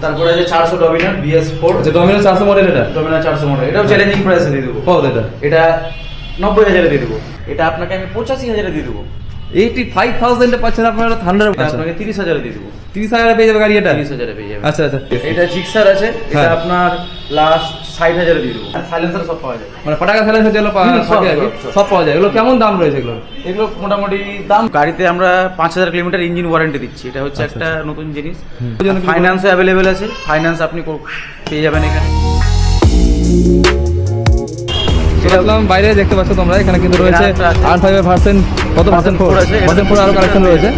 তারপরে আছে 400 ডমিনার BS4। আচ্ছা, ডমিনার 400 মডেল, এটা ডমিনার 400 মডেল, এটাও চ্যালেঞ্জিং প্রাইসে দিয়ে দেবো। কত এটা? এটা 90,000 দিয়ে দেবো। এটা আপনাকে আমি 85,000 দিয়ে দেবো। 85,000 এ পাচ্ছেন আপনারা থান্ডার। আপনাকে 30,000 দিয়ে দেবো। 30,000 পেয়ে যাবে গাড়ি এটা? 30,000 পেয়ে যাবে। আচ্ছা আচ্ছা। এটা জিক্সার আছে, এটা আপনার লাস্ট 60,000 দিয়ে দেবো। সাইলেন্সার সব পাওয়া যায়, মানে পটাকা সাইলেন্সার যেগুলো সব পাওয়া যায়। এগুলো কেমন দাম রয়েছে এগুলো? এগুলো মোটামুটি দাম, গাড়িতে আমরা 5,000 কিলোমিটার ইঞ্জিন ওয়ারেন্টি দিচ্ছি। এটা হচ্ছে একটা নতুন জিনিস। ফাইন্যান্সও অ্যাভেলেবেল আছে, ফাইন্যান্স আপনি পেয়ে যাবেন এখানে। বাইরে দেখতে পাচ্ছ তোমরা, এখানে কিন্তু রয়েছে R5 এর ভার্সন, কত ভার্সন 4 আছে, ভার্সন 4 আরো কালেকশন রয়েছে।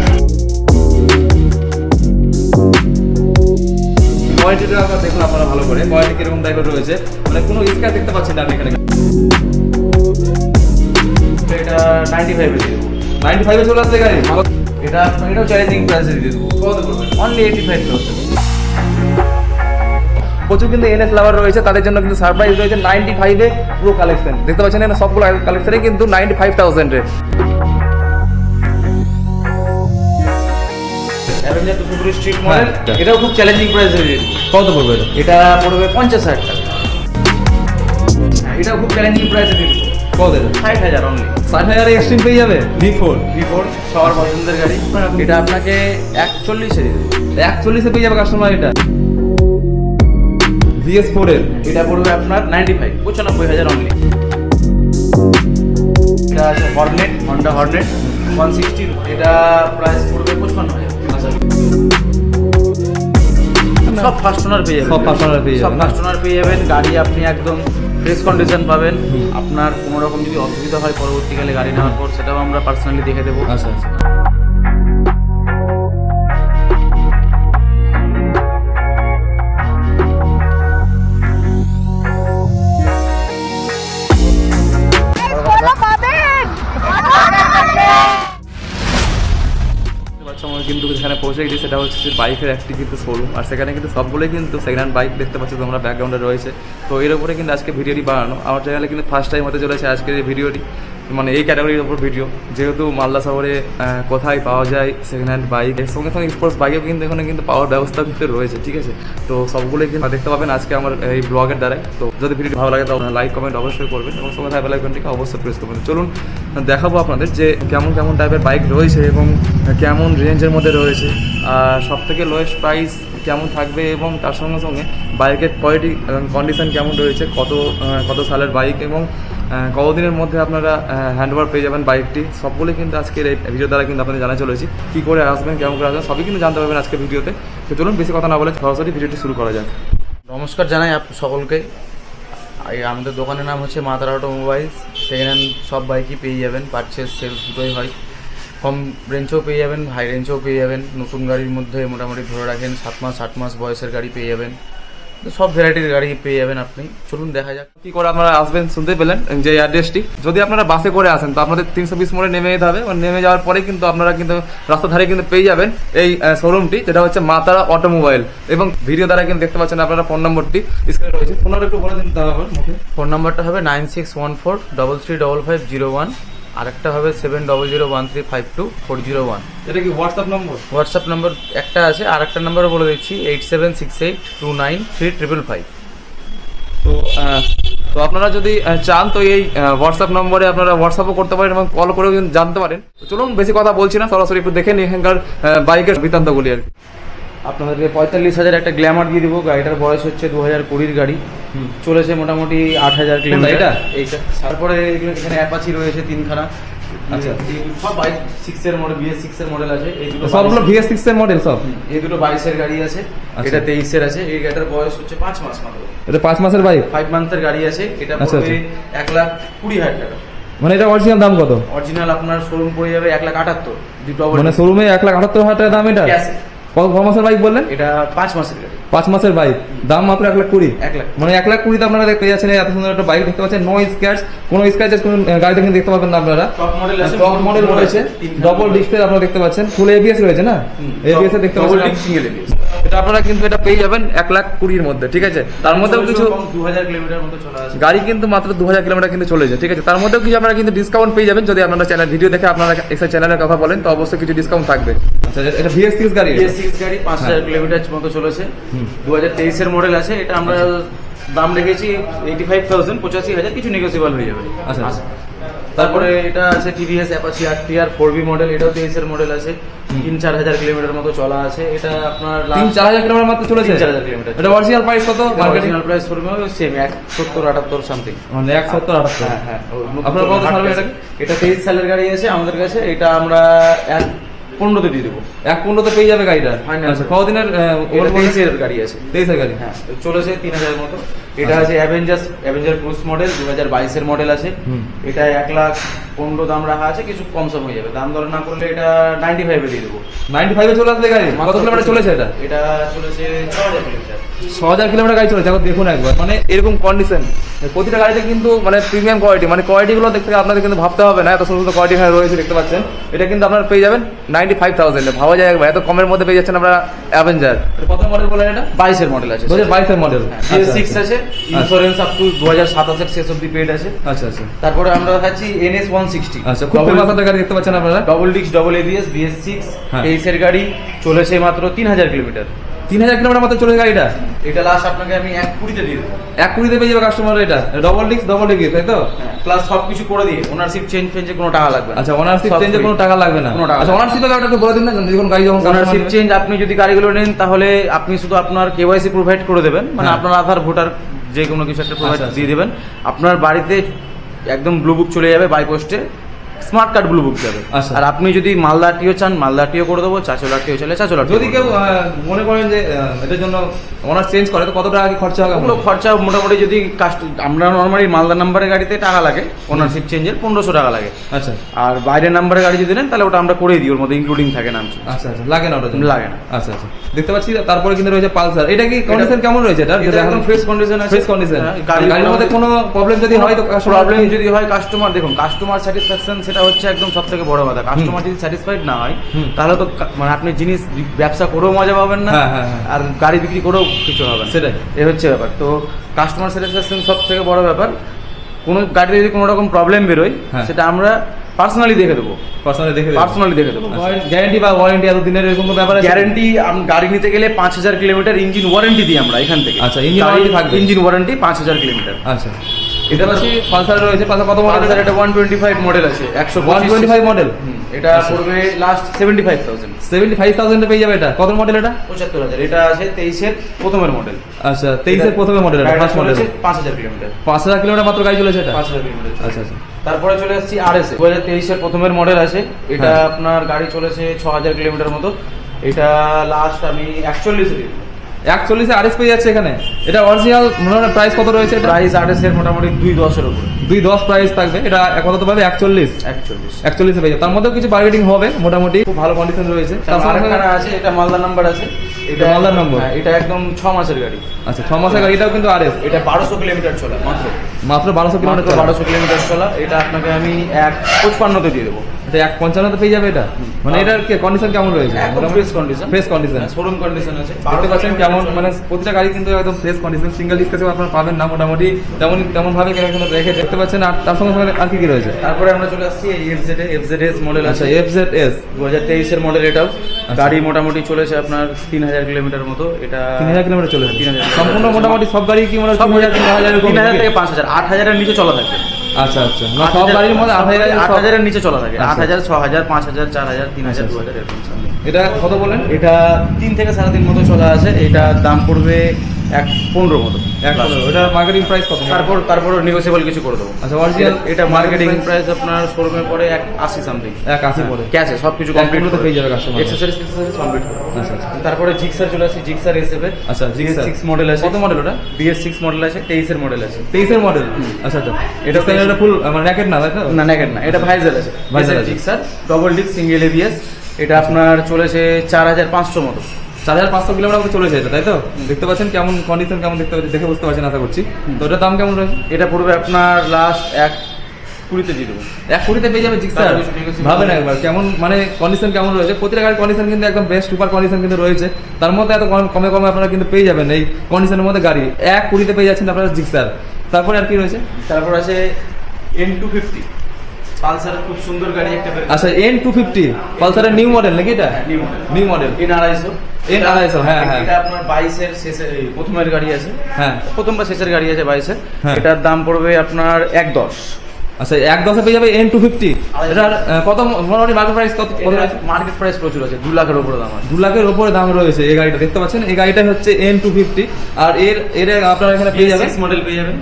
কোয়ালিটিটা আপনারা দেখুন আপনারা ভালো করে, কোয়ালিটি কিরকম টাইপের রয়েছে, মানে কোনো স্ক্র্যাচ দেখতে পাচ্ছেন না আপনি এখানে। এটা 95 এর দিয়ে দেবো। 95 এ চলে আসছে গাড়ি। এটাও চ্যালেঞ্জিং প্রাইসে দিয়ে দেবো। কত করবেন? অনলি 85,000। প্রচুর কিন্তু NS লাভার রয়েছে, তাদের জন্য কিন্তু সারপ্রাইজ রয়েছে 95 এ পুরো কালেকশন। দেখতে পাচ্ছেন এখানে সবগুলো কালেকশনে কিন্তু 95,000 এর। অ্যাভেঞ্জার 220 স্ট্রিট মডেল, এটাও খুব চ্যালেঞ্জিং প্রাইসে দিয়ে দেবো। কত পড়বে এটা? এটা পড়বে 50,000 টাকা। এটাও খুব চ্যালেঞ্জিং প্রাইসে দিয়ে দেবো। কত এটা? 60,000 অনলি। 60,000 এ এক্সট্রিম পেয়ে যাবে V4 সবার পছন্দের গাড়ি। এটা আপনাকে 41 এ দিয়ে দেবো। 41 এ পেয়ে যাবে কাস্টমার এটা। BS4 এর এটা পড়বে আপনার 95,000 অনলি। এটা আছে হর্নেট, হন্ডা হর্নেট 160, এটা প্রাইস পড়বে 55,000। সব ফার্স্ট ওনার পেয়ে যাবেন, সব ফার্স্ট ওনার পেয়ে যাবেন, সব ফার্স্ট ওনার পেয়ে যাবেন। গাড়ি আপনি একদম ফ্রেশ কন্ডিশন পাবেন। আপনার কোনো রকম যদি অসুবিধা হয় পরবর্তীকালে গাড়ি নেওয়ার পর, সেটাও আমরা পার্সোনালি দেখে দেবো। আচ্ছা আচ্ছা। আমরা কিন্তু এখানে পৌঁছে গেছি, সেটা হচ্ছে বাইকের একটি কিন্তু শোরুম, আর সেখানে কিন্তু সবগুলোই কিন্তু সেকেন্ড হ্যান্ড বাইক দেখতে পাচ্ছি তোমরা ব্যাকগ্রাউন্ডে রয়েছে। তো এর উপরে কিন্তু আজকে ভিডিওটি বানানো আমার চ্যানেলে কিন্তু ফার্স্ট টাইম হতে চলেছে আজকের এই ভিডিওটি, মানে এই ক্যাটাগরির উপর ভিডিও। যেহেতু মালদা শহরে কোথায় পাওয়া যায় সেকেন্ড হ্যান্ড বাইক, এর সঙ্গে সঙ্গে স্পোর্টস বাইকেও কিন্তু এখানে কিন্তু পাওয়ার ব্যবস্থা কিন্তু রয়েছে, ঠিক আছে। তো সবগুলোই কিন্তু দেখতে পাবেন আজকে আমার এই ব্লগের দ্বারাই। তো যদি ভিডিওটি ভালো লাগে তাহলে লাইক কমেন্ট অবশ্যই করবেন, এবং সঙ্গে বেল আইকনটিকে অবশ্যই প্রেস করবেন। চলুন দেখাবো আপনাদের যে কেমন কেমন টাইপের বাইক রয়েছে এবং কেমন রেঞ্জের মধ্যে রয়েছে, আর সব থেকে লোয়েস্ট প্রাইস কেমন থাকবে, এবং তার সঙ্গে সঙ্গে বাইকের কোয়ালিটি এবং কন্ডিশন কেমন রয়েছে, কত সালের বাইক, এবং কতদিনের মধ্যে আপনারা হ্যান্ডওভার পেয়ে যাবেন বাইকটি। সবগুলো কিন্তু আজকের এই ভিডিও দ্বারা কিন্তু আপনাদের জানা চলেছি, কী করে আসবেন, কেমন করে আসবেন, সবই কিন্তু জানতে পারবেন আজকের ভিডিওতে। তো চলুন বেশি কথা না বলে সরাসরি ভিডিওটি শুরু করা যাক। নমস্কার জানাই সকলকে। আমাদের দোকানের নাম হচ্ছে মা তারা অটোমোবাইলস। সেকেন্ড হ্যান্ড সব বাইকই পেয়ে যাবেন, পারচেস সেলস দুটোই হয়। কম রেঞ্জেও পেয়ে যাবেন, হাই রেঞ্জেও পেয়ে যাবেন। নতুন গাড়ির মধ্যে মোটামুটি ধরে রাখেন 7 মাস 8 মাস বয়সের গাড়ি পেয়ে যাবেন, সব ভ্যারাইটির গাড়ি পেয়ে যাবেন আপনি। চলুন দেখা যাক কি করে আপনারা আসবেন। শুনতে পেলেন যে অ্যাড্রেসটি, যদি আপনারা বাসে করে আসেন তো আপনাদের 320 মোড়ে নেমে যেতে হবে। নেমে যাওয়ার পরে কিন্তু আপনারা কিন্তু রাস্তা ধারে কিন্তু পেয়ে যাবেন এই শোরুমটি, যেটা হচ্ছে মা তারা অটোমোবাইল। এবং ভিডিও দ্বারা কিন্তু দেখতে পাচ্ছেন আপনারা ফোন নম্বরটি স্ক্রিনে রয়েছে। ফোন নম্বর একটু বলে দিন তাহলে মুখে। ফোন নাম্বারটা হবে 9614335501, আর একটা হবে 7001352401। এটা কি হোয়াটসঅ্যাপ নম্বর? হোয়াটসঅ্যাপ নম্বর একটা আছে, আর একটা নাম্বারও বলে দিচ্ছি 8768293555। তো আপনারা যদি চান তো এই হোয়াটসঅ্যাপ নম্বরে আপনারা হোয়াটসঅ্যাপও করতে পারেন এবং কল করেও কিন্তু জানতে পারেন। চলুন বেশি কথা বলছি না, সরাসরি একটু দেখে নিই এখানকার বাইকের বৃত্তান্তগুলি আর কি। আপনাদেরকে 45,000 একটা গ্ল্যামার দিয়ে দিব। গাড়িটার বয়স হচ্ছে 2020 গাড়ি, চলেছে মোটামুটি 8,000 কিলোমিটার। এইটা তারপরে এখানে অ্যাপাচি রয়েছে 3খানা। আচ্ছা, সব বাইক 6 এর মডেল, BS6 এর মডেল আছে। এই দুটো সবগুলো BS6 এর মডেল সব। এই দুটো 22 এর গাড়ি আছে, এটা 23 এর আছে। এই গাড়িটার বয়স হচ্ছে 5 মাস মাত্র। এটা 5 মাসের বাইক, 5 মান্থের গাড়ি আছে। এটা পড়বে 1,20,000 টাকা। মানে এটা অরিজিনাল দাম কত? অরিজিনাল আপনার শোরুম পড়ে যাবে 1,78,000। মানে শোরুমে 1,78,000 টাকা দাম। এটা কত মাসের বাইক বললেন? এটা 5 মাসের গাড়ি। 5 মাসের বাইক, দাম মাত্র 1,20,000। 1 লাখ, মানে 1,20,000 আপনারা দেখতে যাচ্ছেন এত সুন্দর একটা বাইক দেখতে পাচ্ছেন। নো স্ক্র্যাচ, কোনো স্ক্র্যাচেস কোনো গাড়িতে কিন্তু দেখতে পাবেন না আপনারা। টপ মডেল আছে, টপ মডেল রয়েছে, ডবল ডিসপ্লে আপনারা দেখতে পাচ্ছেন। ফুল ABS রয়েছে না? ABS এ দেখতে পাচ্ছেন, সিঙ্গেল ABS। এটা আপনারা কিন্তু এটা পেয়ে যাবেন 1,20,000 মধ্যে, ঠিক আছে। তার মধ্যেও কিছু 2000 কিলোমিটার মতো চলা আছে গাড়ি কিন্তু মাত্র 2000 কিলোমিটার কিন্তু চলে যায়, ঠিক আছে। তার মধ্যেও কিছু আপনারা কিন্তু ডিসকাউন্ট পেয়ে যাবেন যদি আপনারা চ্যানেল ভিডিও দেখে আপনারা এক্সট্রা চ্যানেলের কথা বলেন, তো অবশ্যই কিছু ডিসকাউন্ট থাকবে। আচ্ছা, এটা VS6 গাড়ি, VS6 গাড়ি 5000 কিলোমিটার মতো চলেছে, 2023 এর মডেল আছে। এটা আমরা দাম রেখেছি 85,000, 85,000, কিছু নেগোসিয়েবল হয়ে যাবে। আচ্ছা, তারপরে এটা আছে TVS Apache RTR 4B model, এটাও 23 এর মডেল আছে, 3-4 হাজার কিলোমিটার মতো চলা আছে। এটা আপনার 3-4 হাজার কিলোমিটার মাত্র চলেছে, 3-4 হাজার কিলোমিটার। এটা অরিজিনাল প্রাইস কত? অরিজিনাল প্রাইস শোরুমে সেম 170-78 সামথিং, মানে 170-78। হ্যাঁ হ্যাঁ। আপনারা কত ছাড়বেন এটা? এটা 23 সালের গাড়ি আছে আমাদের কাছে, এটা আমরা 1.15 দিয়ে দেবো। 1.15 পেয়ে যাবে গাড়িটা। আচ্ছা, কতদিনের? 23 এর গাড়ি আছে, 23 এর গাড়ি, হ্যাঁ, চলেছে 3000 মতো। এটা আছে অ্যাভেঞ্জার ক্রুজ মডেল, 2022 এর মডেল আছে। এটা 1,15,000 দাম রাখা আছে, কিছু কম সম হয়ে যাবে। দাম দর না করলে এটা 95 এ দিয়ে দেবো। 95 এ চলে আসবে গাড়ি। কত কিলোমিটার চলেছে এটা? এটা চলেছে 6000 কিলোমিটার। 6000 কিলোমিটার গাড়ি চলেছে। এখন দেখুন একবার, মানে এরকম কন্ডিশন প্রতিটা গাড়িতে কিন্তু মানে প্রিমিয়াম কোয়ালিটি, মানে কোয়ালিটিগুলো দেখতে আপনাদের কিন্তু ভাবতে হবে না, এত সুন্দর কোয়ালিটি এখানে রয়েছে দেখতে পাচ্ছেন। এটা কিন্তু আপনারা পেয়ে যাবেন 95,000 এ। ভাবা যায় একবার এত কমের মধ্যে পেয়ে যাচ্ছেন আপনারা অ্যাভেঞ্জার। কত মডেল বলেন এটা? 22 এর মডেল আছে, 2022 এর মডেল। VS6 আছে, ইন্স্যুরেন্স আপ টু 2027 এর শেষ অবধি পেড আছে। আচ্ছা আচ্ছা। তারপরে আমরা দেখাচ্ছি NS 160। আচ্ছা, খুব ফেমাস একটা গাড়ি দেখতে পাচ্ছেন আপনারা, double disc double ABS VS6 23 এর গাড়ি, চলেছে মাত্র 3000 কিলোমিটার। 3000 কিলোমিটার মাত্র চলে গাড়িটা। এটা লাস্ট আপনাকে আমি 1.20 দিয়ে দেবো। 1.20 পেয়ে যাবে কাস্টমার। এটা ডবল ডিস্ক ডবল ABS, তাই তো? প্লাস সবকিছু করে দিয়ে ওনারশিপ চেঞ্জে কোনো টাকা লাগবে না। আচ্ছা, ওনারশিপ চেঞ্জে কোনো টাকা লাগবে না। কোনো টাকা। আচ্ছা, ওনারশিপের ব্যাপারটা একটু বলে দিন না, যখন গাড়ি যখন ওনারশিপ চেঞ্জ আপনি যদি গাড়িগুলো নেন তাহলে আপনি শুধু আপনার KYC প্রোভাইড করে দেবেন, মানে আপনার আধার ভোটার যে কোনো কিছু একটা প্রোভাইড দিয়ে দেবেন। আপনার বাড়িতে একদম ব্লু বুক চলে যাবে বাই পোস্টে, স্মার্ট কার্ড ব্লু বুক যাবে। আর আপনি যদি মালদাটিও চান মালদাটিও করে দেবো, চাচলাটিও চাইলে চাচলাটিও। যদি কেউ মনে করেন যে এটার জন্য ওনার চেঞ্জ করে, তো কত টাকা কি খরচা হবে? ওগুলো খরচা মোটামুটি যদি আমরা নর্মালি মালদা নাম্বারের গাড়িতে টাকা লাগে, ওনারশিপ চেঞ্জের 1500 টাকা লাগে। আচ্ছা। আর বাইরের নাম্বারের গাড়ি যদি নেন তাহলে ওটা আমরা করে দিই, ওর মধ্যে ইনক্লুডিং থাকে নাম। আচ্ছা আচ্ছা, লাগে না ওটা? লাগে না। আচ্ছা আচ্ছা, দেখতে পাচ্ছি। তারপরে কিন্তু রয়েছে পালসার। এটা কি কন্ডিশন কেমন রয়েছে? এটা একদম ফ্রেশ কন্ডিশন আছে। Fresh condition. গাড়ির মধ্যে কোনো প্রবলেম যদি হয় তো প্রবলেম যদি হয় কাস্টমার, দেখুন কাস্টমার স্যাটিসফ্যাকশন সেটা হচ্ছে একদম সবথেকে বড় কথা। কাস্টমার যদি স্যাটিসফাইড না হয় তাহলে তো মানে আপনি জিনিস ব্যবসা করেও মজা পাবেন না, আর গাড়ি বিক্রি করেও কিছু হবে না। সেটাই এ হচ্ছে ব্যাপার। তো কাস্টমার স্যাটিসফ্যাকশন সব থেকে বড় ব্যাপার। কোনো গাড়িতে যদি কোনো রকম প্রবলেম বেরোয় সেটা আমরা পার্সোনালি দেখে দেবো। পার্সোনালি দেখে দেবো। গ্যারান্টি বা ওয়ারেন্টি এত দিনের এরকম ব্যাপার আছে? গ্যারান্টি গাড়ি নিতে গেলে 5000 কিলোমিটার ইঞ্জিন ওয়ারেন্টি দিই আমরা এখান থেকে। আচ্ছা, ইঞ্জিন ওয়ারেন্টি থাকবে? Engine warranty 5000 kilometre. আচ্ছা, এটা হচ্ছে পালসার রয়েছে। পালসার কত মডেল? এটা 125 মডেল আছে, 125 মডেল। এটা পড়বে লাস্ট 75,000। 75,000 এ পেয়ে যাবে। এটা কত মডেল? এটা 75,000। এটা আছে 23 এর প্রথমের মডেল। আচ্ছা, 23 এর প্রথমের মডেল। এটা ফার্স্ট মডেল। 5000 কিলোমিটার। 5000 কিলোমিটার মাত্র গাড়ি চলেছে এটা? 5000 কিলোমিটার। আচ্ছা আচ্ছা। তারপরে চলে আসছি RS 2023 এর প্রথমের মডেল আছে। এটা আপনার গাড়ি চলেছে 6000 কিলোমিটার মতো। এটা লাস্ট আমি 41 এর 41 RS পেয়ে যাচ্ছে এখানে। এটা অরিজিনাল প্রাইস কত রয়েছে? প্রাইস RS এর মোটামুটি 2.10 এর উপরে। 2.10 প্রাইস থাকবে। এটা কত পাবে? 41 এ পেয়ে যাবে। তার মধ্যেও কিছু বার্গেনিং হবে, মোটামুটি খুব ভালো কন্ডিশন রয়েছে। তারপরে আছে এটা মালদা নাম্বার আছে। এটা মালদার নম্বর। এটা একদম 6 মাসের গাড়ি। আচ্ছা, 6 মাসের গাড়ি। এটাও কিন্তু RS। এটা 1200 কিলোমিটার চলা মাত্র 1200 কিলোমিটার। 1200 কিলোমিটার চলা। এটা আপনাকে আমি 155 তে দিয়ে দেবো। এটা 155 তে পেয়ে যাবে। এটা মানে এটার কি কন্ডিশন কেমন রয়েছে? Fresh condition. Fresh condition, showroom condition আছে। দেখতে পাচ্ছেন কেমন, মানে প্রতিটা গাড়ি কিন্তু একদম ফ্রেশ কন্ডিশন। সিঙ্গেল ডিস্ক আছে, আপনারা পাবেন না মোটামুটি তেমন ভাবে এখানে রেখে দেখতে পাচ্ছেন। আর তার সঙ্গে সঙ্গে আর কি রয়েছে? তারপরে আমরা চলে আসছি FZS মডেল আছে। আচ্ছা, FZS 2023 এর মডেল। এটাও গাড়ি মোটামুটি চলেছে আপনার 3000 কিলোমিটার মতো। এটা 3000 কিলোমিটার চলেছে। 3000 সম্পূর্ণ মোটামুটি সব গাড়ি কি মানে 3000 থেকে 5000, 8000 এর নিচে চলা থাকে। আচ্ছা আচ্ছা, সব গাড়ির মধ্যে 8000 এর নিচে চলা থাকে। 8000, 6000, 5000, 4000, 3000, 2000 এরকম। এটা কত বলেন? এটা 3 থেকে 3.5 মতো চলা আছে। এটা দাম পড়বে 1.15 মতো। এটা মার্কেটিং প্রাইস কত? তারপর নেগোসিয়েবল কিছু করে দেবো। আচ্ছা, অরিজিনাল এটা মার্কেটিং প্রাইস আপনার শোরুমে পড়ে 180 সামথিং। 180 পড়ে ক্যাশে সবকিছু কমপ্লিট তো পেয়ে যাবে কাস্টমার। Accessories complete. আচ্ছা আচ্ছা। তারপরে জিক্সার চলে আসছে। Gixxer SF। আচ্ছা, জিক্সার 6 মডেল আছে। কত মডেল ওটা? BS6 মডেল আছে, 23 এর মডেল আছে। 23 এর মডেল। আচ্ছা আচ্ছা। এটা ফুল মানে ন্যাকেড না, তাই তো? না, ন্যাকেড না, এটা ভাইজার আছে। Gixxer double disc single ABS। এটা আপনার চলেছে 4500 মতো। 4500 কিলোমিটার চলেছে এটা, তাই তো? দেখতে পাচ্ছেন কেমন কন্ডিশন, কেমন দেখতে পাচ্ছেন, দেখে বুঝতে পারছেন আশা করছি। তো এটার দাম কেমন রয়েছে? এটা পড়বে আপনার লাস্ট 20 দিয়ে দেবো। 1 কোটিতে পেয়ে যাবে জিক্সার। ভাবে না একবার কেমন মানে কন্ডিশন কেমন রয়েছে, প্রতিটা গাড়ির কন্ডিশন কিন্তু একদম বেস্ট সুপার কন্ডিশন কিন্তু রয়েছে, তার মধ্যে এত কমে কমে আপনারা কিন্তু পেয়ে যাবেন এই কন্ডিশনের মধ্যে গাড়ি 1 কোটিতে পেয়ে যাচ্ছেন আপনারা জিক্সার। তারপরে আর কি রয়েছে? তারপর আছে N250 পালসারের খুব সুন্দর গাড়ি একটা। আচ্ছা N250 পালসারের নিউ মডেল নাকি এটা? New model N250। হ্যাঁ হ্যাঁ, এটা আপনার 22 এর শেষের প্রথমের গাড়ি আছে। হ্যাঁ, প্রথম বা শেষের গাড়ি আছে 22 এর। হ্যাঁ। এটার দাম পড়বে আপনার 1.10। আচ্ছা 1.10 পেয়ে যাবে N250। এটার কত মোটামুটি মার্কেট প্রাইস কত? মার্কেট প্রাইস প্রচুর আছে, 2 লাখের উপরে দাম আছে। 2 লাখের উপরে দাম রয়েছে এই গাড়িটা, দেখতে পাচ্ছেন এই গাড়িটা হচ্ছে N250। আর এর আপনারা এখানে পেয়ে যাবেন মডেল পেয়ে যাবেন।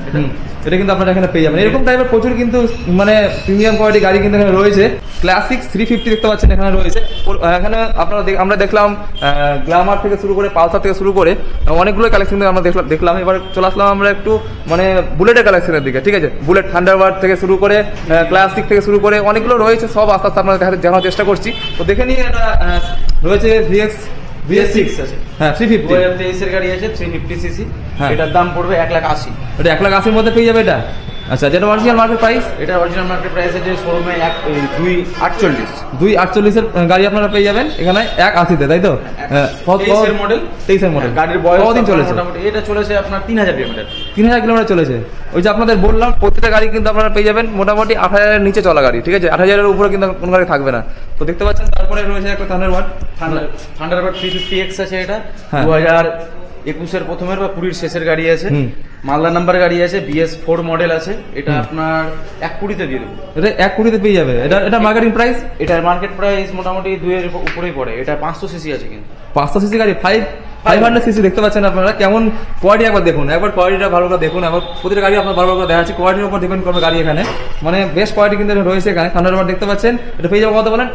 এটা কিন্তু আপনারা এখানে পেয়ে যাবেন। এরকম টাইপের প্রচুর কিন্তু মানে প্রিমিয়াম কোয়ালিটি গাড়ি কিন্তু এখানে রয়েছে। ক্লাসিক 350 দেখতে পাচ্ছেন এখানে রয়েছে। এখানে আপনারা আমরা দেখলাম গ্ল্যামার থেকে শুরু করে পালসার থেকে শুরু করে অনেকগুলো কালেকশন আমরা দেখলাম। এবার চলে আসলাম আমরা একটু মানে বুলেটের কালেকশনের দিকে, ঠিক আছে? বুলেট থান্ডারবার্ড থেকে শুরু করে ক্লাসিক থেকে শুরু করে অনেকগুলো রয়েছে, সব আস্তে আস্তে আপনারা দেখানোর চেষ্টা করছি। তো দেখে নিয়ে এটা রয়েছে VS6 আছে। হ্যাঁ 350 2023 এর গাড়ি আছে 350 সিসি। এটার দাম পড়বে 1,80,000। এটা 1,80,000 মধ্যে পেয়ে যাবে এটা। আচ্ছা যেটা অরিজিনাল মার্কেট প্রাইস? এটা অরিজিনাল মার্কেট প্রাইস আছে শোরুমে 248 এর গাড়ি আপনারা পেয়ে যাবেন এখানে 1,80,তে, তাই তো? 23 এর মডেল। গাড়ির বয়স কতদিন চলেছে? মোটামুটি এটা চলেছে আপনার 3000 কিলোমিটার। 3000 কিলোমিটার চলেছে। ওই যে আপনাদের বললাম প্রত্যেকটা গাড়ি কিন্তু আপনারা পেয়ে যাবেন মোটামুটি 8,000 এর নিচে চলা গাড়ি, ঠিক আছে? 8,000 এর উপরে কিন্তু কোন গাড়ি থাকবে না। তো দেখতে পাচ্ছেন তারপরে রয়েছে একটা থান্ডারবার্ড 350X আছে। এটা 2021 এর প্রথমের বা 20 শেষের গাড়ি আছে। মালদা নাম্বার গাড়ি আছে, BS4 মডেল আছে। এটা আপনার 1 কোটিতে দিয়ে দেবো। এটা 1 কোটিতে পেয়ে যাবে। এটা মার্কেটিং প্রাইস? এটার মার্কেট প্রাইস মোটামুটি 2 এর উপরেই পড়ে। এটা 500 সিসি আছে কিন্তু। 500 সিসি গাড়ি 500 সিসি দেখতে পাচ্ছেন আপনারা। কেমন কোয়ালিটি একবার দেখুন, একবার কোয়ালিটিটা ভালো করে দেখুন। আবার প্রতিটা গাড়ি আপনার বারবার করে দেখা যাচ্ছে, কোয়ালিটির উপর ডিপেন্ড করবে গাড়ি এখানে। মানে বেস্ট কোয়ালিটি কিন্তু রয়েছে এখানে। থান্ডারবার্ড দেখতে পাচ্ছেন, এটা পেয়ে যাবে কত বলেন?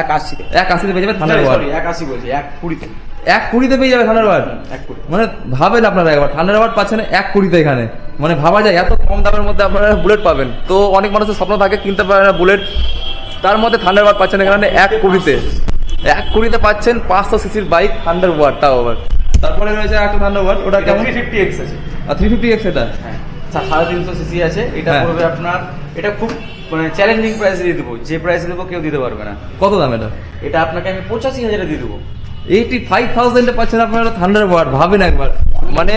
1,80 পেয়ে যাবে থান্ডারবার্ড। 1,80 বলছি, 1 কোটিতে। 1 কোটিতে পেয়ে যাবে থান্ডারবার্ড। মানে ভাবেন আপনারা একবার থান্ডারবার্ড পাচ্ছেন 1 কোটিতে এখানে। মানে ভাবা যায় এত কম দামের মধ্যে আপনারা বুলেট পাবেন। তো অনেক মানুষের স্বপ্ন থাকে কিনতে পারে না বুলেট, তার মধ্যে থান্ডারবার্ড পাচ্ছেন এখানে 1 কোটিতে। 1 কোটিতে পাচ্ছেন 500 সিসির বাইক থান্ডারবার্ড, তাও আবার। তারপরে রয়েছে একটা থান্ডারবার্ড, ওটা কেমন? 350X আছে। 350X এটা 350 সিসি আছে। এটা পড়বে আপনার, এটা খুব মানে চ্যালেঞ্জিং প্রাইসে দিয়ে দেবো। যে প্রাইসে দেবো কেউ দিতে পারবে না। কত দাম এটা? এটা আপনাকে আমি 85,000 দিয়ে দেবো। 85,000 এ পাচ্ছেন আপনারা থান্ডারবার্ড। ভাবেন একবার, মানে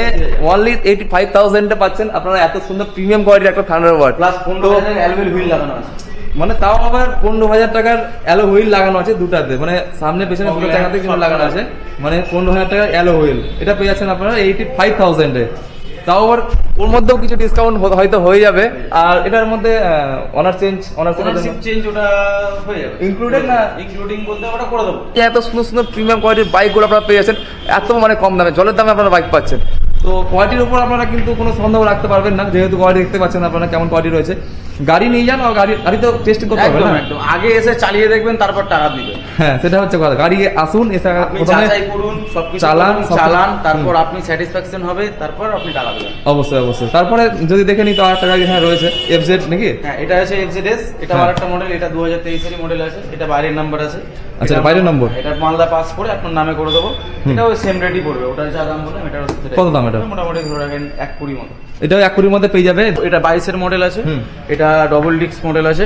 অনলি 85,000 এ পাচ্ছেন আপনারা এত সুন্দর প্রিমিয়াম কোয়ালিটির একটা থান্ডারবার্ড। প্লাস 15,000 অ্যালুমিনিয়াম হুইল লাগানো আছে। মানে তাও আবার 15,000 টাকার অ্যালো হুইল লাগানো আছে দুটাতে, মানে সামনে পেছনে দুটো চাকাতে কিন্তু লাগানো আছে। মানে 15,000 টাকার অ্যালো হুইল এটা পেয়ে যাচ্ছেন আপনারা 85,000 এ। তাও আবার ওর মধ্যেও কিছু ডিসকাউন্ট হয়তো হয়ে যাবে। আর এটার মধ্যে অনারশিপ চেঞ্জ ওটা হয়ে যাবে ইনক্লুডেড না? ইনক্লুডিং বলতে ওটা করে দেবো। এত সুন্দর সুন্দর প্রিমিয়াম কোয়ালিটির বাইকগুলো আপনারা পেয়ে যাচ্ছেন এত মানে কম দামে, জলের দামে আপনারা বাইক পাচ্ছেন। তো কোয়ালিটির উপর আপনারা কিন্তু কোনো সন্দেহ রাখতে পারবেন না, যেহেতু কোয়ালিটি দেখতে পাচ্ছেন আপনারা কেমন কোয়ালিটি রয়েছে। গাড়ি নিয়ে যান, আর গাড়ি তো টেস্টিং করতে হবে না, একদম আগে এসে চালিয়ে দেখবেন, তারপর টাকা দিবেন। হ্যাঁ সেটা হচ্ছে কথা। গাড়ি আসুন, এসে যাচাই করুন, সবকিছু চালান, তারপর আপনি স্যাটিসফ্যাকশন হবে, তারপর আপনি টাকা দেবেন। অবশ্যই অবশ্যই। তারপরে যদি দেখে নিই তো আরেকটা গাড়ি এখানে রয়েছে FZ নাকি? হ্যাঁ এটা আছে FZS। এটা আরেকটা মডেল, এটা 2023 এর মডেল আছে। এটা বাইরের নাম্বার আছে। আচ্ছা বাইরের নম্বর? এটা মালদা পাস করে আপনার নামে করে দেবো। এটাও সেম রেটই পড়বে। ওটার যা দাম বললাম এটা কত দাম? এটা মোটামুটি ধরে রাখেন 1 কোটি মতো। এটাও 1 কোটির মধ্যে পেয়ে যাবে। এটা 22 এর মডেল আছে। এটা ডবল ডিস্ক মডেল আছে।